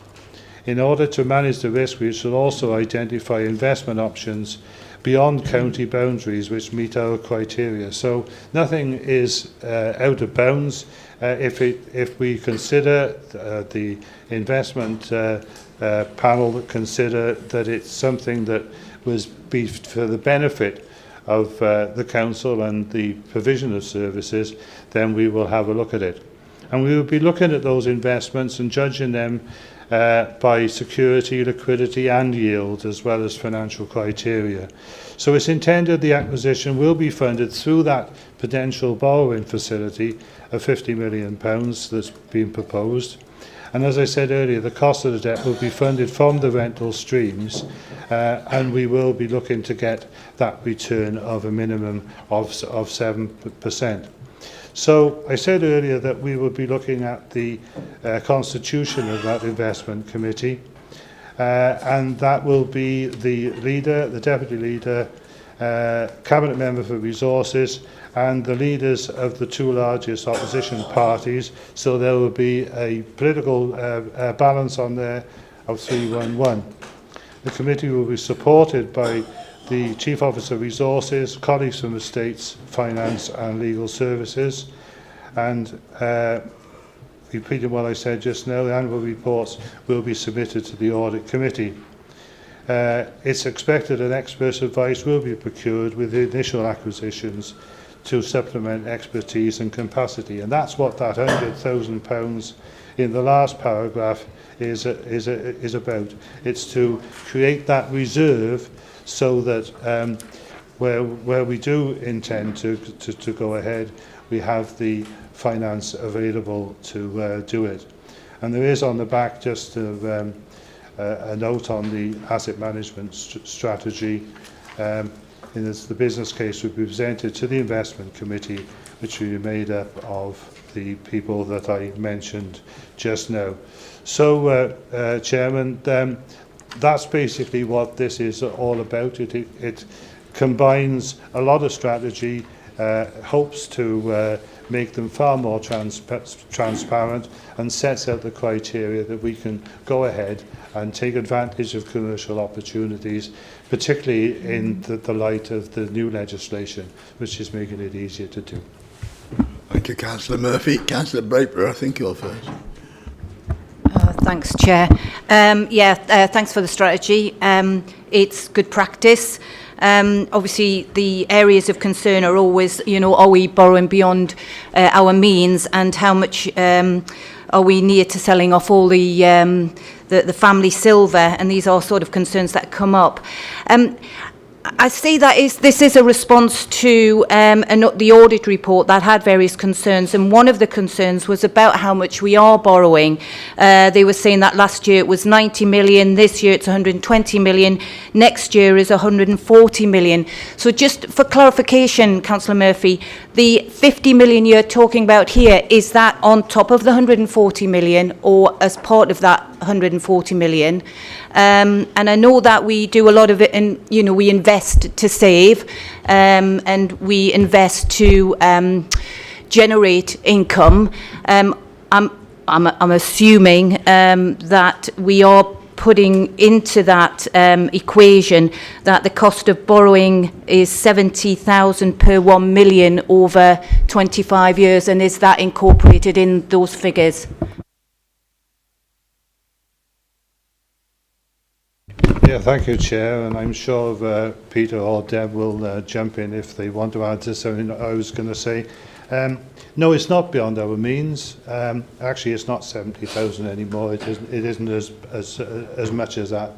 In order to manage the risk, we shall also identify investment options beyond county boundaries which meet our criteria. So nothing is out of bounds if we consider the investment panel that consider that it's something that was for the benefit of the Council and the provision of services, then we will have a look at it. And we will be looking at those investments and judging them by security, liquidity and yield, as well as financial criteria. So it's intended the acquisition will be funded through that potential borrowing facility of £50 million that's been proposed. And as I said earlier, the cost of the debt will be funded from the rental streams, and we will be looking to get that return of a minimum of 7%. So I said earlier that we will be looking at the constitution of that investment committee, and that will be the leader, the deputy leader, cabinet member for resources, and the leaders of the two largest opposition parties. So there will be a political balance on there of 3-1-1. The committee will be supported by the Chief Officer of Resources, colleagues from Estates, Finance and Legal Services. And repeating what I said just now, the annual reports will be submitted to the Audit Committee. It's expected that expert advice will be procured with the initial acquisitions to supplement expertise and capacity. And that's what that £100,000 in the last paragraph is about. It's to create that reserve so that where we do intend to go ahead, we have the finance available to do it. And there is on the back just a note on the asset management strategy. In the business case will be presented to the investment committee, which will be made up of the people that I mentioned just now. So, Chairman, that's basically what this is all about. It combines a lot of strategy, hopes to make them far more transparent, and sets out the criteria that we can go ahead and take advantage of commercial opportunities, particularly in the light of the new legislation, which is making it easier to do. Thank you, Councillor Murphy. Councillor Braper, I think you're first. Thanks, Chair. Thanks for the strategy. It's good practice. Obviously, the areas of concern are always, are we borrowing beyond our means, and how much are we near to selling off all the family silver? And these are sort of concerns that come up. I see that this is a response to the audit report that had various concerns, and one of the concerns was about how much we are borrowing. They were saying that last year it was 90 million, this year it's 120 million, next year is 140 million. So just for clarification, Councillor Murphy, the 50 million you're talking about here, is that on top of the 140 million or as part of that 140 million? And I know that we do a lot of it, and we invest to save, and we invest to generate income. I'm assuming that we are putting into that equation that the cost of borrowing is 70,000 per 1 million over 25 years, and is that incorporated in those figures? Yeah, thank you, Chair, and I'm sure Peter or Deb will jump in if they want to add to something I was going to say. No, it's not beyond our means. Actually, it's not 70,000 anymore. It isn't as much as that.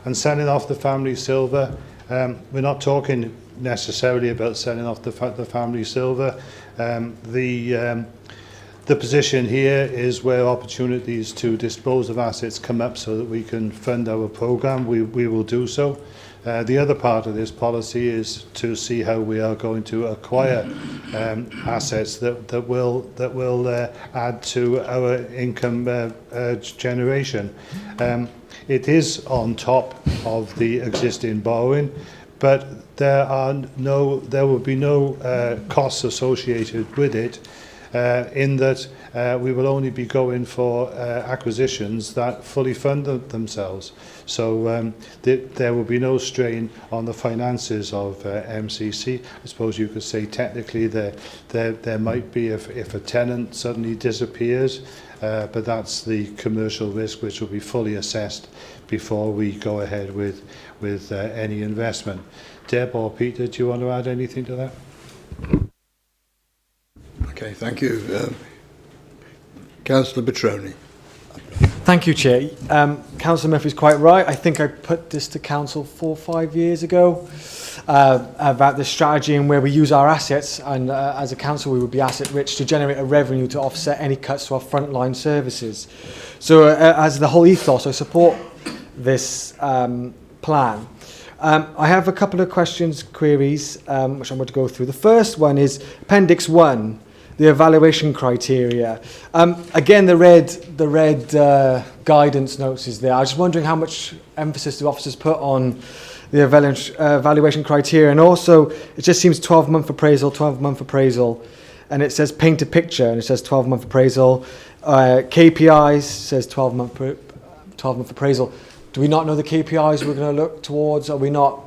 And selling off the family silver, we're not talking necessarily about selling off the family silver. The position here is where opportunities to dispose of assets come up so that we can fund our programme, we will do so. The other part of this policy is to see how we are going to acquire assets that will add to our income generation. It is on top of the existing borrowing, but there will be no costs associated with it. In that we will only be going for acquisitions that fully fund themselves. So there will be no strain on the finances of MCC. I suppose you could say technically there might be if a tenant suddenly disappears, but that's the commercial risk which will be fully assessed before we go ahead with any investment. Deb or Peter, do you want to add anything to that? Okay, thank you. Councillor Petroni. Thank you, Chair. Councillor Murphy's quite right. I think I put this to Council 4 or 5 years ago about the strategy and where we use our assets, and as a council we would be asset rich to generate a revenue to offset any cuts to our frontline services. So as the whole ethos, I support this plan. I have a couple of queries, which I'm going to go through. The first one is Appendix 1. The evaluation criteria. Again, the red guidance notes is there. I was just wondering how much emphasis do officers put on the evaluation criteria, and also it just seems 12-month appraisal, and it says paint a picture, and it says 12-month appraisal. KPIs says 12-month appraisal. Do we not know the KPIs we're going to look towards? Are we not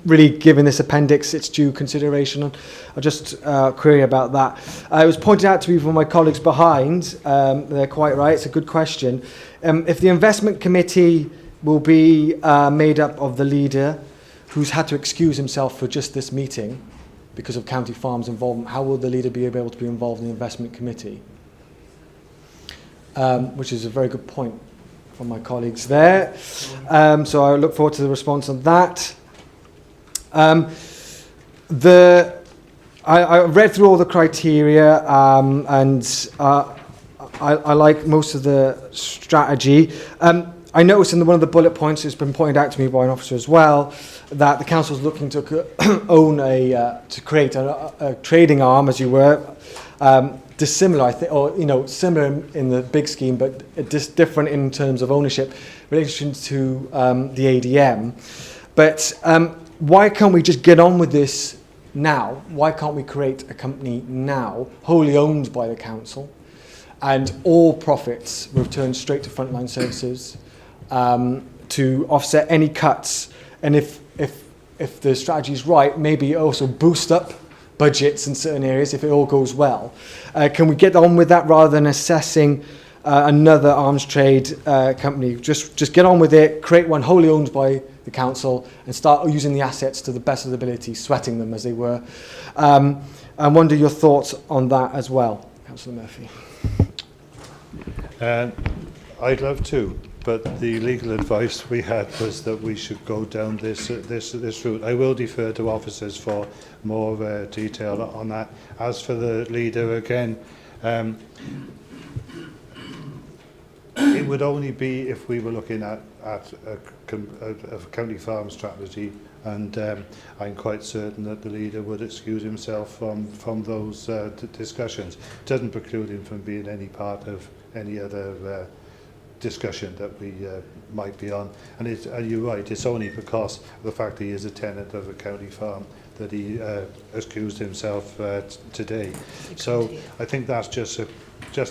really giving this appendix its due consideration? I'll just query about that. It was pointed out to me from my colleagues behind, they're quite right, it's a good question. If the investment committee will be made up of the leader who's had to excuse himself for just this meeting because of County Farm's involvement, how will the leader be able to be involved in the investment committee? Which is a very good point from my colleagues there. So I look forward to the response on that. I read through all the criteria, and I like most of the strategy. I noticed in one of the bullet points, it's been pointed out to me by an officer as well, that the council is looking to to create a trading arm, as you were, dissimilar, I think, or similar in the big scheme, but just different in terms of ownership, relation to the ADM. But why can't we just get on with this now? Why can't we create a company now, wholly owned by the council, and all profits returned straight to Frontline Services to offset any cuts? And if the strategy is right, maybe also boost up budgets in certain areas if it all goes well. Can we get on with that rather than assessing another arms trade company? Just get on with it, create one wholly owned by the council and start using the assets to the best of the ability, sweating them as they were. I wonder your thoughts on that as well, Councillor Murphy. I'd love to, but the legal advice we had was that we should go down this route. I will defer to officers for more detail on that. As for the leader, again, it would only be if we were looking at a county farm strategy, and I'm quite certain that the leader would excuse himself from those discussions. It doesn't preclude him from being any part of any other discussion that we might be on. And you're right, it's only because of the fact that he is a tenant of a county farm that he excused himself today. So I think that's just a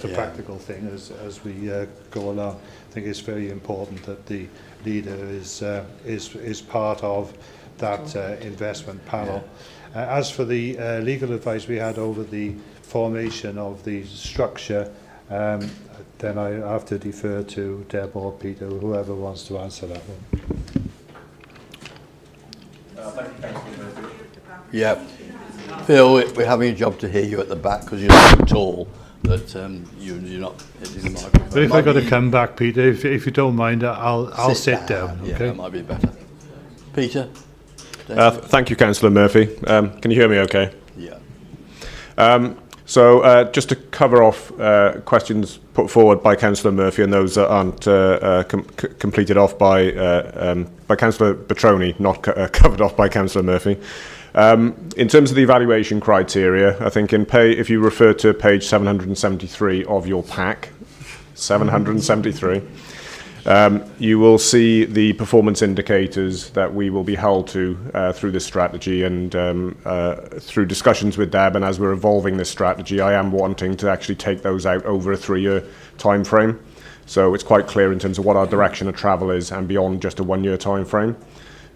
practical thing as we go along. I think it's very important that the leader is part of that investment panel. As for the legal advice we had over the formation of the structure, then I have to defer to Deb or Peter, whoever wants to answer that one. Yeah. Phil, we're having a job to hear you at the back because you're so tall that you're not hitting the microphone. But if I've got to come back, Peter, if you don't mind, I'll sit down. Okay? Yeah, that might be better. Peter? Thank you, Councillor Murphy. Can you hear me okay? Yeah. So just to cover off questions put forward by Councillor Murphy and those that aren't completed off by Councillor Petroni, not covered off by Councillor Murphy. In terms of the evaluation criteria, I think if you refer to page 773 of your pack, 773, you will see the performance indicators that we will be held to through this strategy, and through discussions with Deb, and as we're evolving this strategy, I am wanting to actually take those out over a 3-year time frame. So it's quite clear in terms of what our direction of travel is and beyond just a 1-year time frame.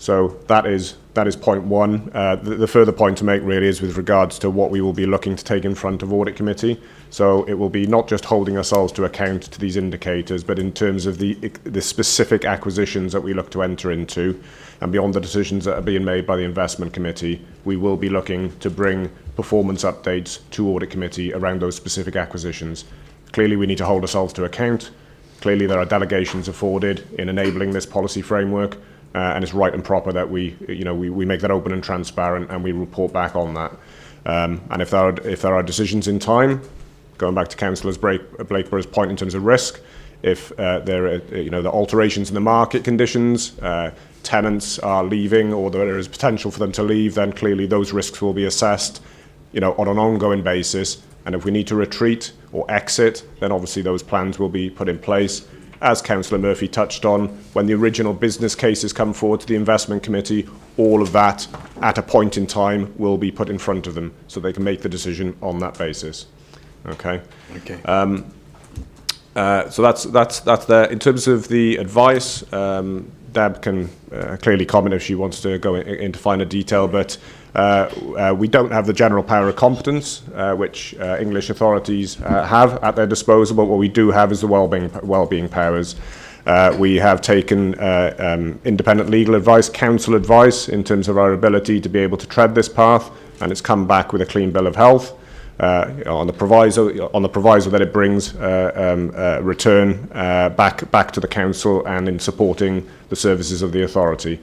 So that is point one. The further point to make really is with regards to what we will be looking to take in front of Audit Committee. So it will be not just holding ourselves to account to these indicators, but in terms of the specific acquisitions that we look to enter into, and beyond the decisions that are being made by the Investment Committee, we will be looking to bring performance updates to Audit Committee around those specific acquisitions. Clearly we need to hold ourselves to account. Clearly there are delegations afforded in enabling this policy framework. And it's right and proper that we make that open and transparent, and we report back on that. And if there are decisions in time, going back to Councillor Blakeborough's point in terms of risk, if there are the alterations in the market conditions, tenants are leaving, or there is potential for them to leave, then clearly those risks will be assessed, on an ongoing basis. And if we need to retreat or exit, then obviously those plans will be put in place. As Councillor Murphy touched on, when the original business cases come forward to the Investment Committee, all of that at a point in time will be put in front of them so they can make the decision on that basis. Okay. Okay. So that's there. In terms of the advice, Deb can clearly comment if she wants to go into finer detail, but we don't have the general power of competence, which English authorities have at their disposal, but what we do have is the well-being powers. We have taken independent legal advice, council advice, in terms of our ability to be able to tread this path, and it's come back with a clean bill of health. On the proviso that it brings return back to the council and in supporting the services of the authority.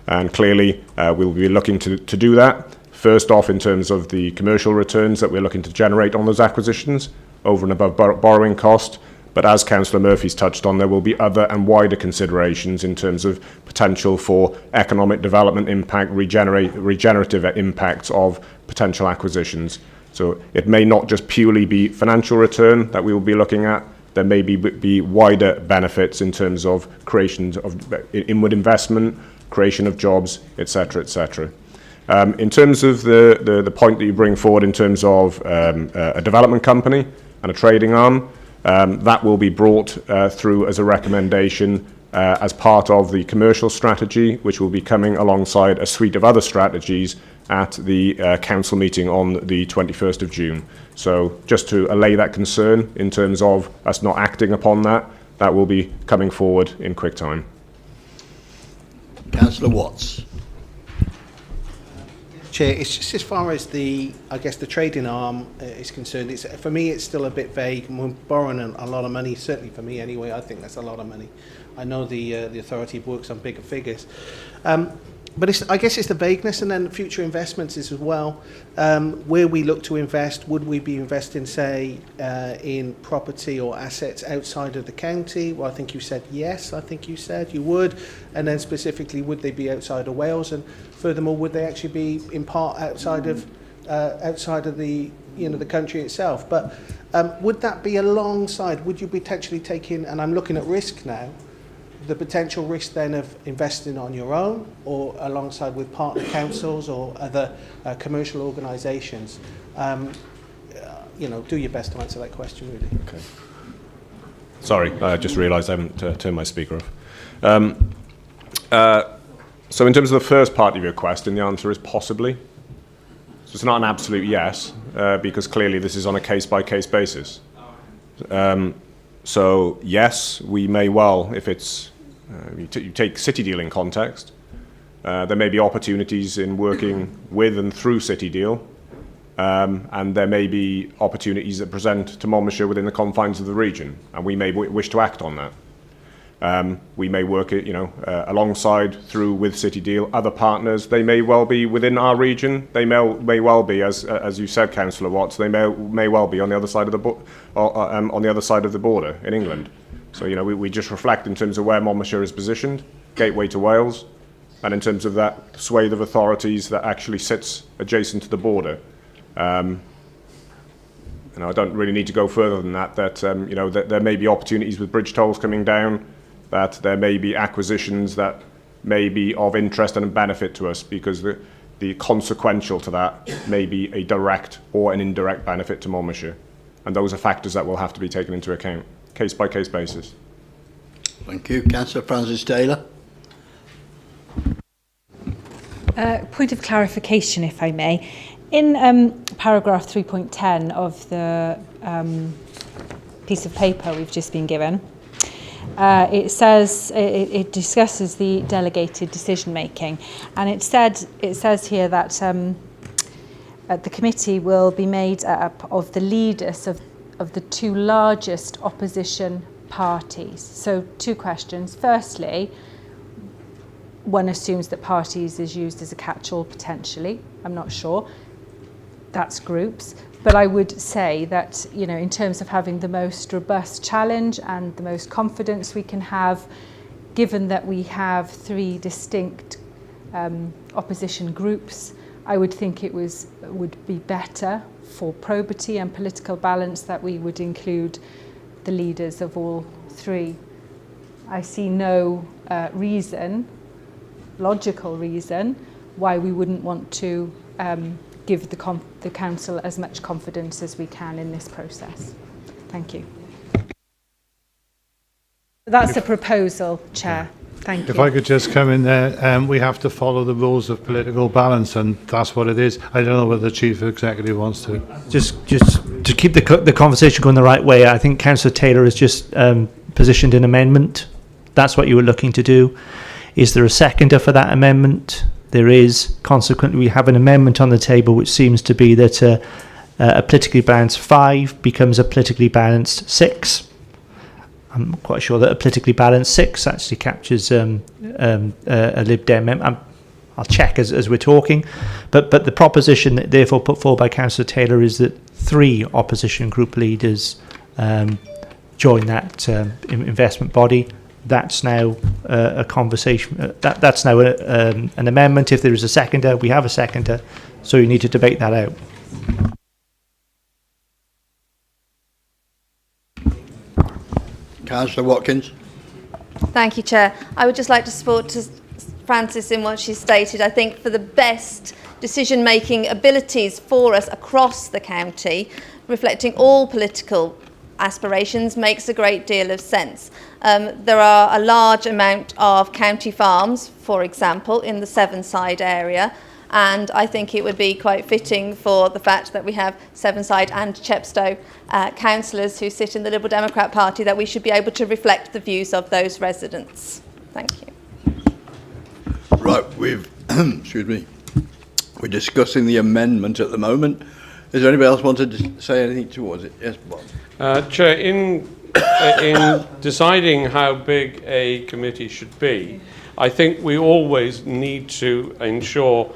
And clearly we'll be looking to do that. First off, in terms of the commercial returns that we're looking to generate on those acquisitions, over and above borrowing cost. But as Councillor Murphy's touched on, there will be other and wider considerations in terms of potential for economic development impact, regenerative impacts of potential acquisitions. So it may not just purely be financial return that we will be looking at. There may be wider benefits in terms of creation of inward investment, creation of jobs, etc., etc. In terms of the point that you bring forward in terms of a development company and a trading arm, that will be brought through as a recommendation as part of the commercial strategy, which will be coming alongside a suite of other strategies at the council meeting on the 21st of June. So just to allay that concern in terms of us not acting upon that, that will be coming forward in quick time. Councillor Watts. Chair, it's just as far as the trading arm is concerned, for me it's still a bit vague. We're borrowing a lot of money, certainly for me anyway. I think that's a lot of money. I know the authority works on bigger figures. But I guess it's the vagueness, and then future investments as well. Where we look to invest, would we be investing, say, in property or assets outside of the county? Well, I think you said yes. I think you said you would. And then specifically, would they be outside of Wales? And furthermore, would they actually be in part outside of the the country itself? But would that be alongside? Would you potentially take in? And I'm looking at risk now. The potential risk then of investing on your own or alongside with partner councils or other commercial organisations. Do your best to answer that question, really. Okay. Sorry, I just realised I haven't turned my speaker off. So in terms of the first part of your question, the answer is possibly. So it's not an absolute yes, because clearly this is on a case-by-case basis. So yes, we may well, if it's, you take City Deal in context, there may be opportunities in working with and through City Deal, and there may be opportunities that present to Monmouthshire within the confines of the region, and we may wish to act on that. We may work it, alongside through with City Deal. Other partners, they may well be within our region. They may well be, as you said, Councillor Watts. They may well be on the other side of the border in England. So we just reflect in terms of where Monmouthshire is positioned, gateway to Wales, and in terms of that swathe of authorities that actually sits adjacent to the border. I don't really need to go further than that. That there may be opportunities with bridge tolls coming down. That there may be acquisitions that may be of interest and benefit to us, because the consequential to that may be a direct or an indirect benefit to Monmouthshire. And those are factors that will have to be taken into account, case-by-case basis. Thank you. Councillor Francis Taylor. Point of clarification, if I may. In paragraph 3.10 of the piece of paper we've just been given, it says it discusses the delegated decision making, and it says here that the committee will be made up of the leaders of the two largest opposition parties. So two questions. Firstly, one assumes that parties is used as a catch-all potentially. I'm not sure. That's groups. But I would say that, in terms of having the most robust challenge and the most confidence we can have, given that we have three distinct opposition groups, I would think it would be better for probity and political balance that we would include the leaders of all three. I see no logical reason why we wouldn't want to give the council as much confidence as we can in this process. Thank you. That's a proposal, Chair. Thank you. If I could just come in there, we have to follow the rules of political balance, and that's what it is. I don't know whether the Chief Executive wants to. Just to keep the conversation going the right way, I think Councillor Taylor has just positioned an amendment. That's what you were looking to do. Is there a seconder for that amendment? There is. Consequently, we have an amendment on the table which seems to be that a politically balanced 5 becomes a politically balanced 6. I'm not quite sure that a politically balanced 6 actually captures a Lib Dem. I'll check as we're talking. But the proposition that therefore put forward by Councillor Taylor is that 3 opposition group leaders join that investment body. That's now a conversation. That's now an amendment. If there is a seconder, we have a seconder. So you need to debate that out. Councillor Watkins. Thank you, Chair. I would just like to support Frances in what she stated. I think for the best decision-making abilities for us across the county, reflecting all political aspirations makes a great deal of sense. There are a large amount of county farms, for example, in the Sevenside area, and I think it would be quite fitting for the fact that we have Sevenside and Chepstow councillors who sit in the Liberal Democrat Party, that we should be able to reflect the views of those residents. Thank you. Right, excuse me, we're discussing the amendment at the moment. Is there anybody else wanted to say anything towards it? Yes, Bob. Chair, in deciding how big a committee should be, I think we always need to ensure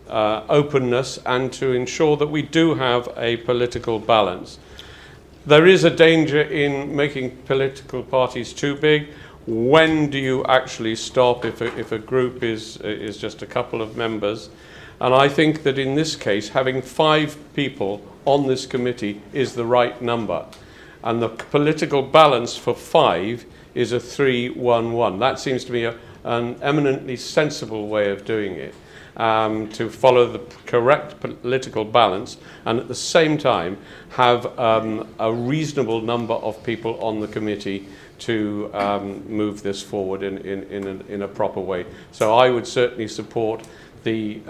openness and to ensure that we do have a political balance. There is a danger in making political parties too big. When do you actually stop if a group is just a couple of members? And I think that in this case, having 5 people on this committee is the right number. And the political balance for 5 is a 3-1-1. That seems to me an eminently sensible way of doing it, to follow the correct political balance and at the same time have a reasonable number of people on the committee to move this forward in a proper way. So I would certainly support the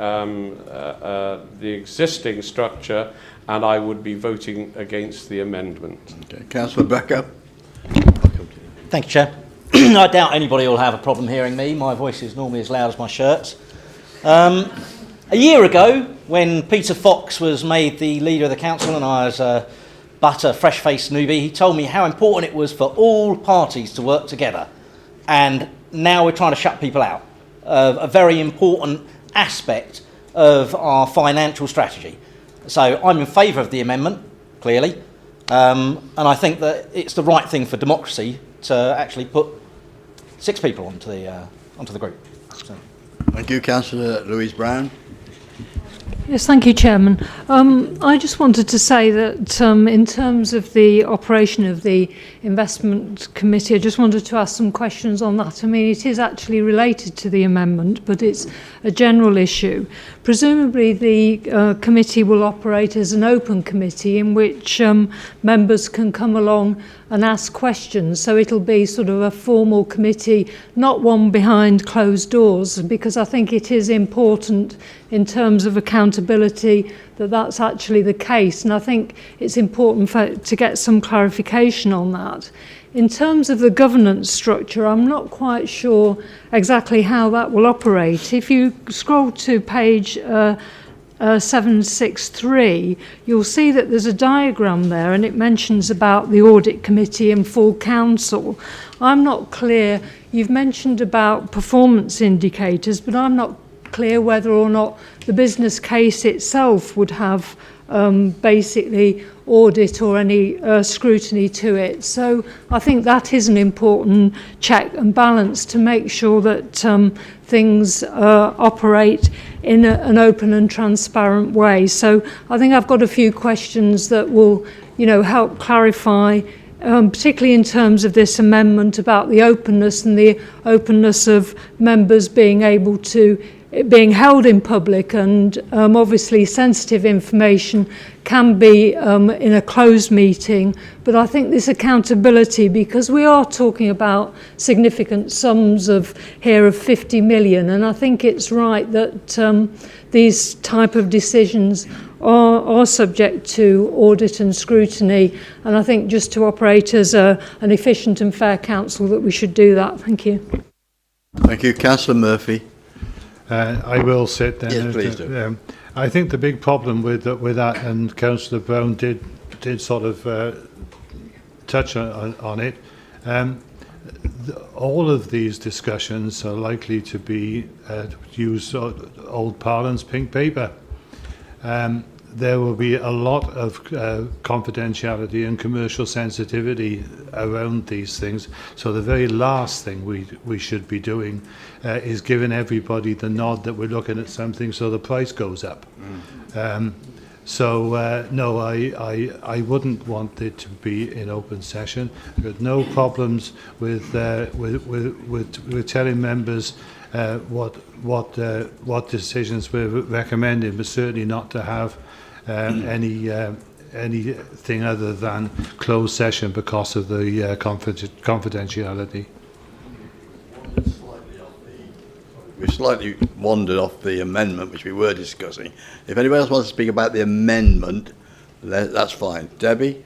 existing structure, and I would be voting against the amendment. Okay. Councillor Becker. Thank you, Chair. I doubt anybody will have a problem hearing me. My voice is normally as loud as my shirts. A year ago, when Peter Fox was made the leader of the council and I was but a fresh-faced newbie, he told me how important it was for all parties to work together. And now we're trying to shut people out. A very important aspect of our financial strategy. So I'm in favour of the amendment, clearly, and I think that it's the right thing for democracy to actually put 6 people onto the group. So. Thank you, Councillor Louise Brown. Yes, thank you, Chairman. I just wanted to say that in terms of the operation of the investment committee, I just wanted to ask some questions on that. I mean, it is actually related to the amendment, but it's a general issue. Presumably the committee will operate as an open committee in which members can come along and ask questions. So it'll be sort of a formal committee, not one behind closed doors, because I think it is important in terms of accountability that that's actually the case. And I think it's important to get some clarification on that. In terms of the governance structure, I'm not quite sure exactly how that will operate. If you scroll to page 763, you'll see that there's a diagram there and it mentions about the audit committee and full council. I'm not clear, you've mentioned about performance indicators, but I'm not clear whether or not the business case itself would have basically audit or any scrutiny to it. So I think that is an important check and balance to make sure that things operate in an open and transparent way. So I think I've got a few questions that will, help clarify, particularly in terms of this amendment about the openness and the openness of members being able to being held in public, and obviously sensitive information can be in a closed meeting, but I think this accountability, because we are talking about significant sums of 50 million, and I think it's right that these type of decisions are subject to audit and scrutiny, and I think just to operate as an efficient and fair council that we should do that. Thank you. Thank you. Councillor Murphy. I will sit then. Yes, please do. I think the big problem with that, and Councillor Brown did sort of touch on it, all of these discussions are likely to be, to use old parlance, pink paper. there will be a lot of confidentiality and commercial sensitivity around these things. So the very last thing we should be doing is giving everybody the nod that we're looking at something so the price goes up. No, I wouldn't want it to be in open session. I've got no problems with telling members what decisions we're recommending, but certainly not to have anything other than closed session because of the confidentiality. We've slightly wandered off the amendment which we were discussing. If anybody else wants to speak about the amendment, that's fine. Debbie?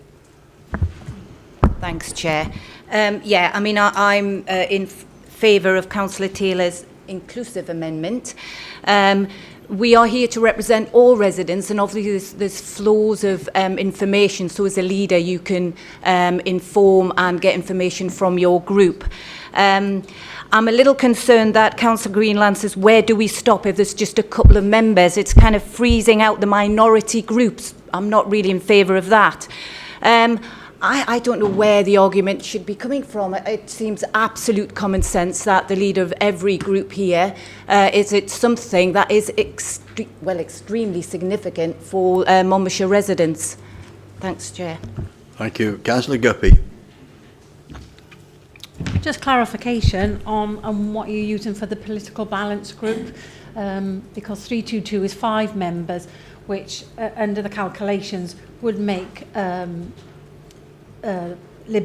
Thanks, Chair. Yeah, I mean, I'm in favour of Councillor Taylor's inclusive amendment. We are here to represent all residents, and obviously there's flows of information, so as a leader you can inform and get information from your group. I'm a little concerned that Councillor Greenland says, where do we stop if there's just a couple of members? It's kind of freezing out the minority groups. I'm not really in favour of that. I don't know where the argument should be coming from. It seems absolute common sense that the leader of every group here is something that is extremely significant for Monmouthshire residents. Thanks, Chair. Thank you. Councillor Guppy. Just clarification on what you're using for the political balance group, because 322 is 5 members, which under the calculations would make Lib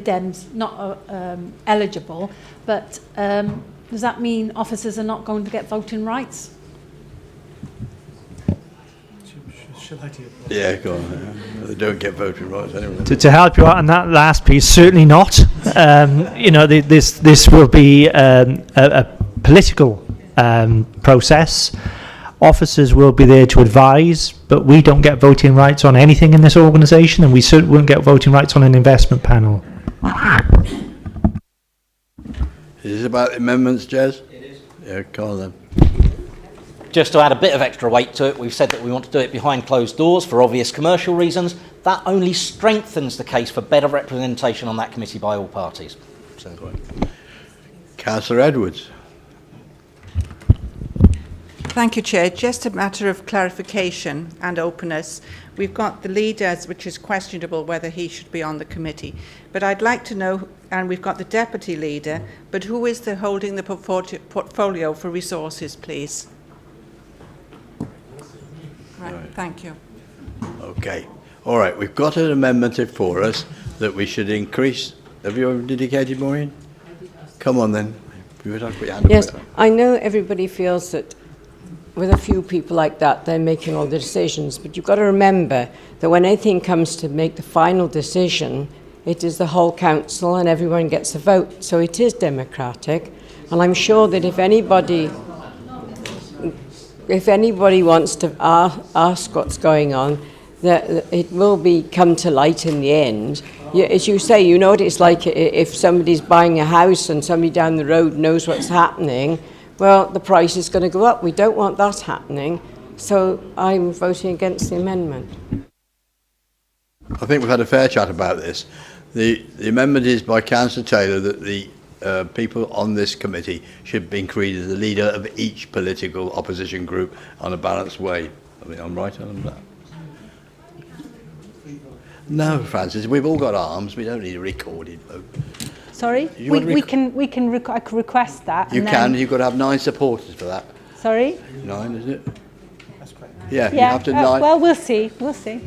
Dems not eligible, but does that mean officers are not going to get voting rights? Yeah, go on. They don't get voting rights anyway. To help you out on that last piece, certainly not. This will be a political process. Officers will be there to advise, but we don't get voting rights on anything in this organisation, and we certainly won't get voting rights on an investment panel. Is this about the amendments, Jez? It is. Yeah, come on then. Just to add a bit of extra weight to it, we've said that we want to do it behind closed doors for obvious commercial reasons. That only strengthens the case for better representation on that committee by all parties. So. Councillor Edwards. Thank you, Chair. Just a matter of clarification and openness. We've got the leader, which is questionable whether he should be on the committee. But I'd like to know, and we've got the deputy leader, but who is holding the portfolio for resources, please? Right, thank you. Okay. All right, we've got an amendment for us that we should increase. Have you indicated, Maureen? Come on then. You would have to put your hand up. Yes, I know everybody feels that with a few people like that, they're making all the decisions, but you've got to remember that when anything comes to make the final decision, it is the whole council and everyone gets a vote, so it is democratic. And I'm sure that if anybody wants to ask what's going on, that it will come to light in the end. As you say, you know what it's like if somebody's buying a house and somebody down the road knows what's happening. Well, the price is going to go up. We don't want that happening. So I'm voting against the amendment. I think we've had a fair chat about this. The amendment is by Councillor Taylor that the people on this committee should be included as the leader of each political opposition group on a balanced way. I mean, I'm right on that. No, Francis, we've all got arms. We don't need a recorded vote. Sorry? I can request that. You can. You've got to have 9 supporters for that. Sorry? 9, is it? That's correct. Yeah, you Yeah. have to 9. Well, we'll see. We'll see.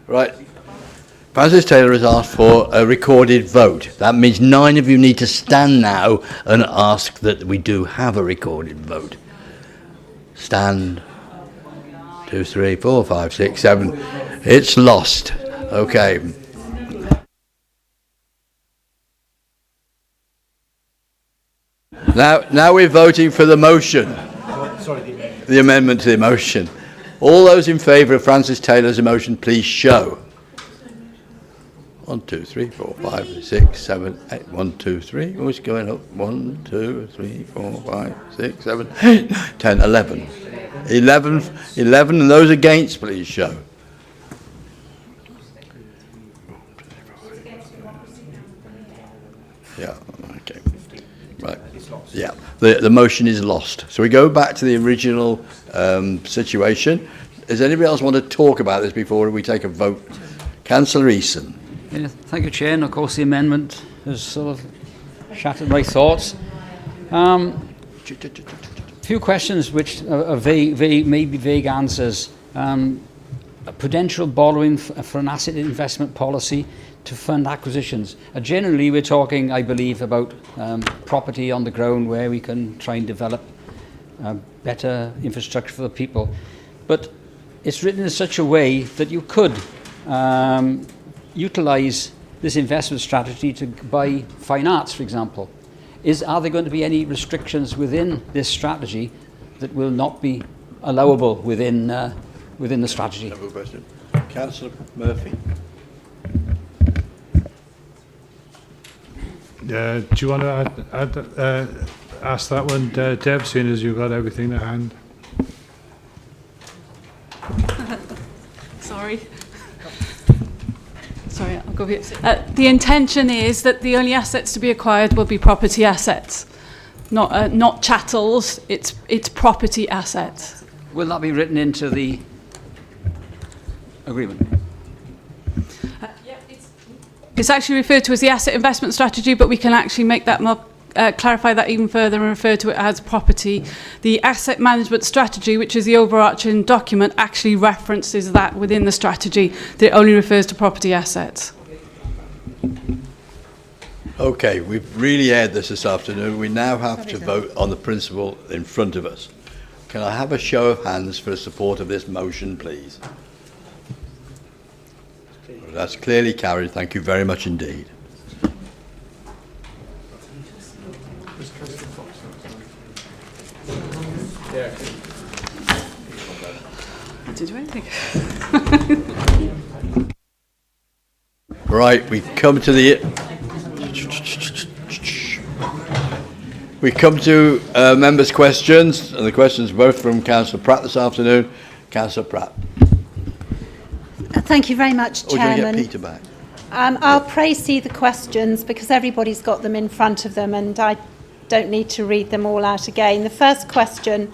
Right. Francis Taylor has asked for a recorded vote. That means 9 of you need to stand now and ask that we do have a recorded vote. Stand. 2, 3, 4, 5, 6, 7. It's lost. Okay. Now we're voting for the motion. The amendment to the motion. All those in favour of Francis Taylor's motion, please show. 1, 2, 3, 4, 5, 6, 7, 8. 1, 2, 3. Who's going up? 1, 2, 3, 4, 5, 6, 7, 8, 9, 10, 11. 11, and those against, please show. Yeah, okay. Right. Yeah, the motion is lost. So we go back to the original situation. Does anybody else want to talk about this before we take a vote? Councillor Eason. Yeah, thank you, Chair. And of course, the amendment has sort of shattered my thoughts. A few questions which are vague, maybe vague answers. Prudential borrowing for an asset investment policy to fund acquisitions. Generally, we're talking, I believe, about property on the ground where we can try and develop better infrastructure for the people. But it's written in such a way that you could utilise this investment strategy to buy fine arts, for example. Are there going to be any restrictions within this strategy that will not be allowable within the strategy? Another question. Councillor Murphy. Do you want to ask that one, Deb, seeing as you've got everything at hand? Sorry. Sorry, I'll go here. The intention is that the only assets to be acquired will be property assets, not chattels. It's property assets. Will that be written into the agreement? It's actually referred to as the asset investment strategy, but we can actually make that more, clarify that even further and refer to it as property. The asset management strategy, which is the overarching document, actually references that within the strategy, that it only refers to property assets. Okay, we've really aired this afternoon. We now have to vote on the principle in front of us. Can I have a show of hands for the support of this motion, please? That's clearly carried. Thank you very much indeed. I didn't do anything. Right, we come to members' questions, and the questions both from Councillor Pratt this afternoon. Councillor Pratt. Thank you very much, Or do you get Chairman. Peter back? I'll pray-see the questions because everybody's got them in front of them and I don't need to read them all out again. The first question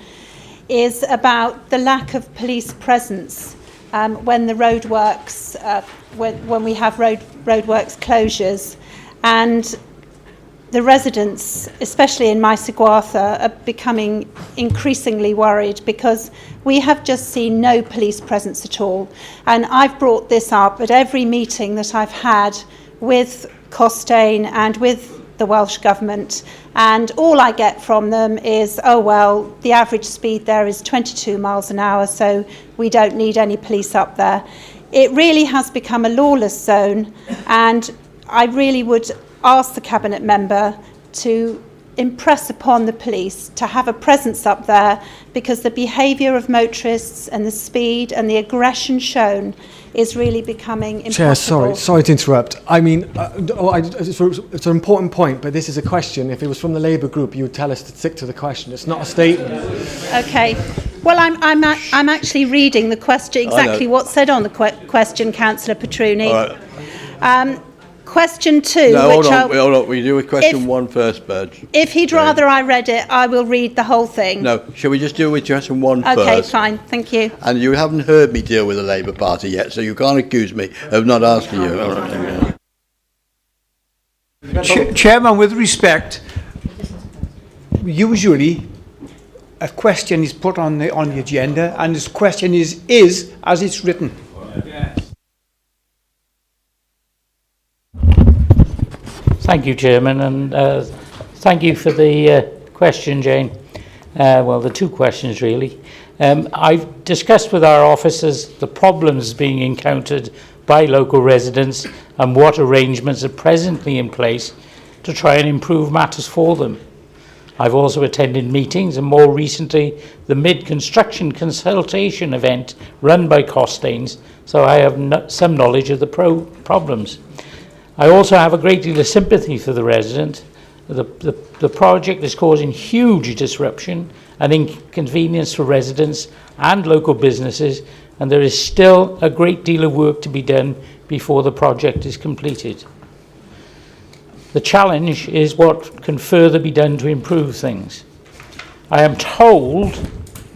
is about the lack of police presence when the roadworks, when we have roadworks closures, and the residents, especially in Maesiguatha, are becoming increasingly worried because we have just seen no police presence at all. And I've brought this up at every meeting that I've had with Costain and with the Welsh Government, and all I get from them is, oh well, the average speed there is 22 miles an hour, so we don't need any police up there. It really has become a lawless zone, and I really would ask the Cabinet member to impress upon the police to have a presence up there, because the behaviour of motorists and the speed and the aggression shown is really becoming impossible. Chair, sorry to interrupt. I mean, it's an important point, but this is a question. If it was from the Labour group, you would tell us to stick to the question. It's not a statement. Okay. Well, I'm actually reading the question, exactly what's said on the question, Councillor Petruni. Question 2. No, hold on. We do with question 1 first, Burge. If he'd rather I read it, I will read the whole thing. No, shall we just deal with question 1 first? Okay, fine. Thank you. And you haven't heard me deal with the Labour Party yet, so you can't accuse me of not asking you. Chairman, with respect, usually a question is put on the agenda, and this question is as it's written. Thank you, Chairman, and thank you for the question, Jane. Well, the two questions, really. I've discussed with our officers the problems being encountered by local residents and what arrangements are presently in place to try and improve matters for them. I've also attended meetings and more recently the mid-construction consultation event run by Costains, so I have some knowledge of the problems. I also have a great deal of sympathy for the resident. The project is causing huge disruption an inconvenience for residents and local businesses, and there is still a great deal of work to be done before the project is completed. The challenge is what can further be done to improve things. I am told,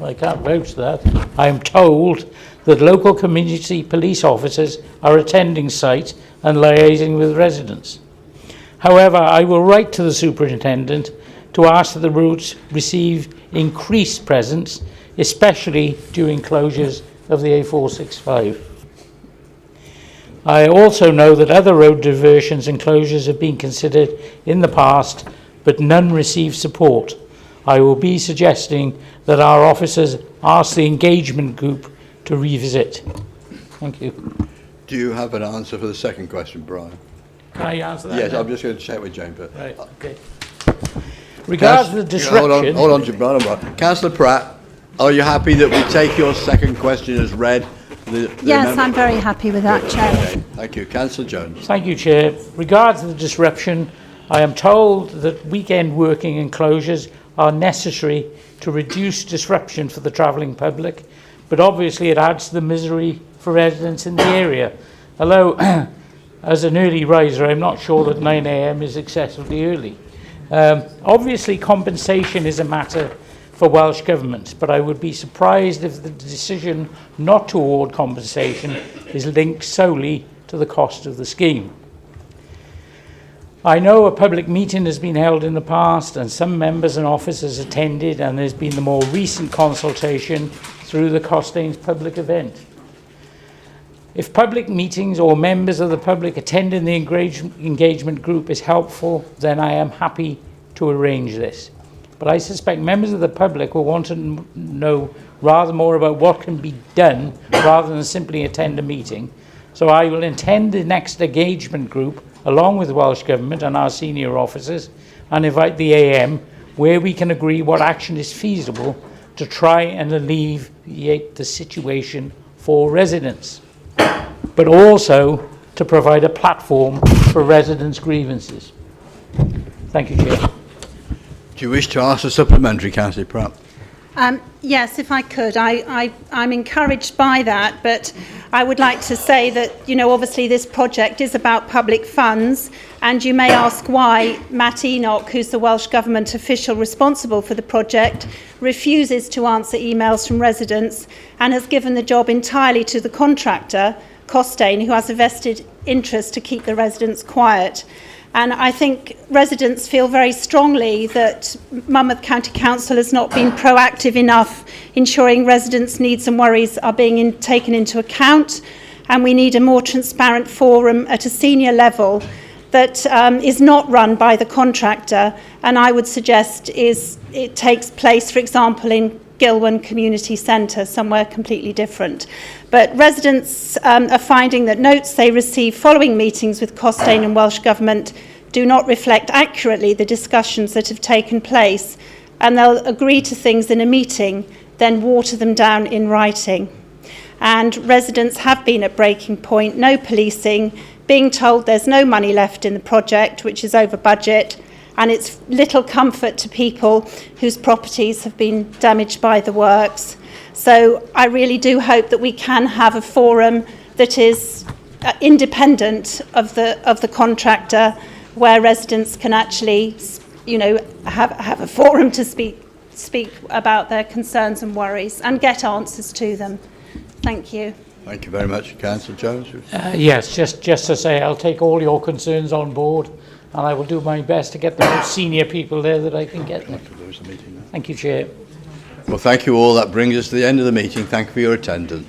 I can't vouch that, I am told that local community police officers are attending site and liaising with residents. However, I will write to the superintendent to ask that the routes receive increased presence, especially during closures of the A465. I also know that other road diversions and closures have been considered in the past, but none received support. I will be suggesting that our officers ask the engagement group to revisit. Thank you. Do you have an answer for the second question, Brian? Can I answer that? Yes, now? I'm just going to check with Jane. But Right, okay. Regards the disruption... Hold on, Brian. Councillor Pratt, are you happy that we take your second question as read? Yes, I'm very happy with that, Chair. Okay, thank you. Councillor Jones. Thank you, Chair. Regards the disruption, I am told that weekend working and closures are necessary to reduce disruption for the travelling public, but obviously it adds to the misery for residents in the area. Although, as an early riser, I'm not sure that 9 a.m. is excessively early. Obviously, compensation is a matter for Welsh Government, but I would be surprised if the decision not to award compensation is linked solely to the cost of the scheme. I know a public meeting has been held in the past and some members and officers attended, and there's been the more recent consultation through the Costaines public event. If public meetings or members of the public attending the engagement group is helpful, then I am happy to arrange this. But I suspect members of the public will want to know rather more about what can be done rather than simply attend a meeting. So I will attend the next engagement group along with the Welsh Government and our senior officers and invite the AM where we can agree what action is feasible to try and alleviate the situation for residents, but also to provide a platform for residents' grievances. Thank you, Chair. Do you wish to ask a supplementary, Councillor Pratt? Yes, if I could. I'm encouraged by that, but I would like to say that, obviously this project is about public funds, and you may ask why Matt Enoch, who's the Welsh Government official responsible for the project, refuses to answer emails from residents and has given the job entirely to the contractor, Costain, who has a vested interest to keep the residents quiet. And I think residents feel very strongly that Monmouth County Council has not been proactive enough ensuring residents' needs and worries are being taken into account, and we need a more transparent forum at a senior level that is not run by the contractor, and I would suggest it takes place, for example, in Gilwan Community Centre, somewhere completely different. But residents are finding that notes they receive following meetings with Costain and Welsh Government do not reflect accurately the discussions that have taken place, and they'll agree to things in a meeting, then water them down in writing. And residents have been at breaking point, no policing, being told there's no money left in the project, which is over budget, and it's little comfort to people whose properties have been damaged by the works. So I really do hope that we can have a forum that is independent of the contractor, where residents can actually, have a forum to speak about their concerns and worries and get answers to them. Thank you. Thank you very much, Councillor Jones. Yes, just to say, I'll take all your concerns on board, and I will do my best to get the most senior people there that I can get them. Thank you, Chair. Well, thank you all. That brings us to the end of the meeting. Thank you for your attendance.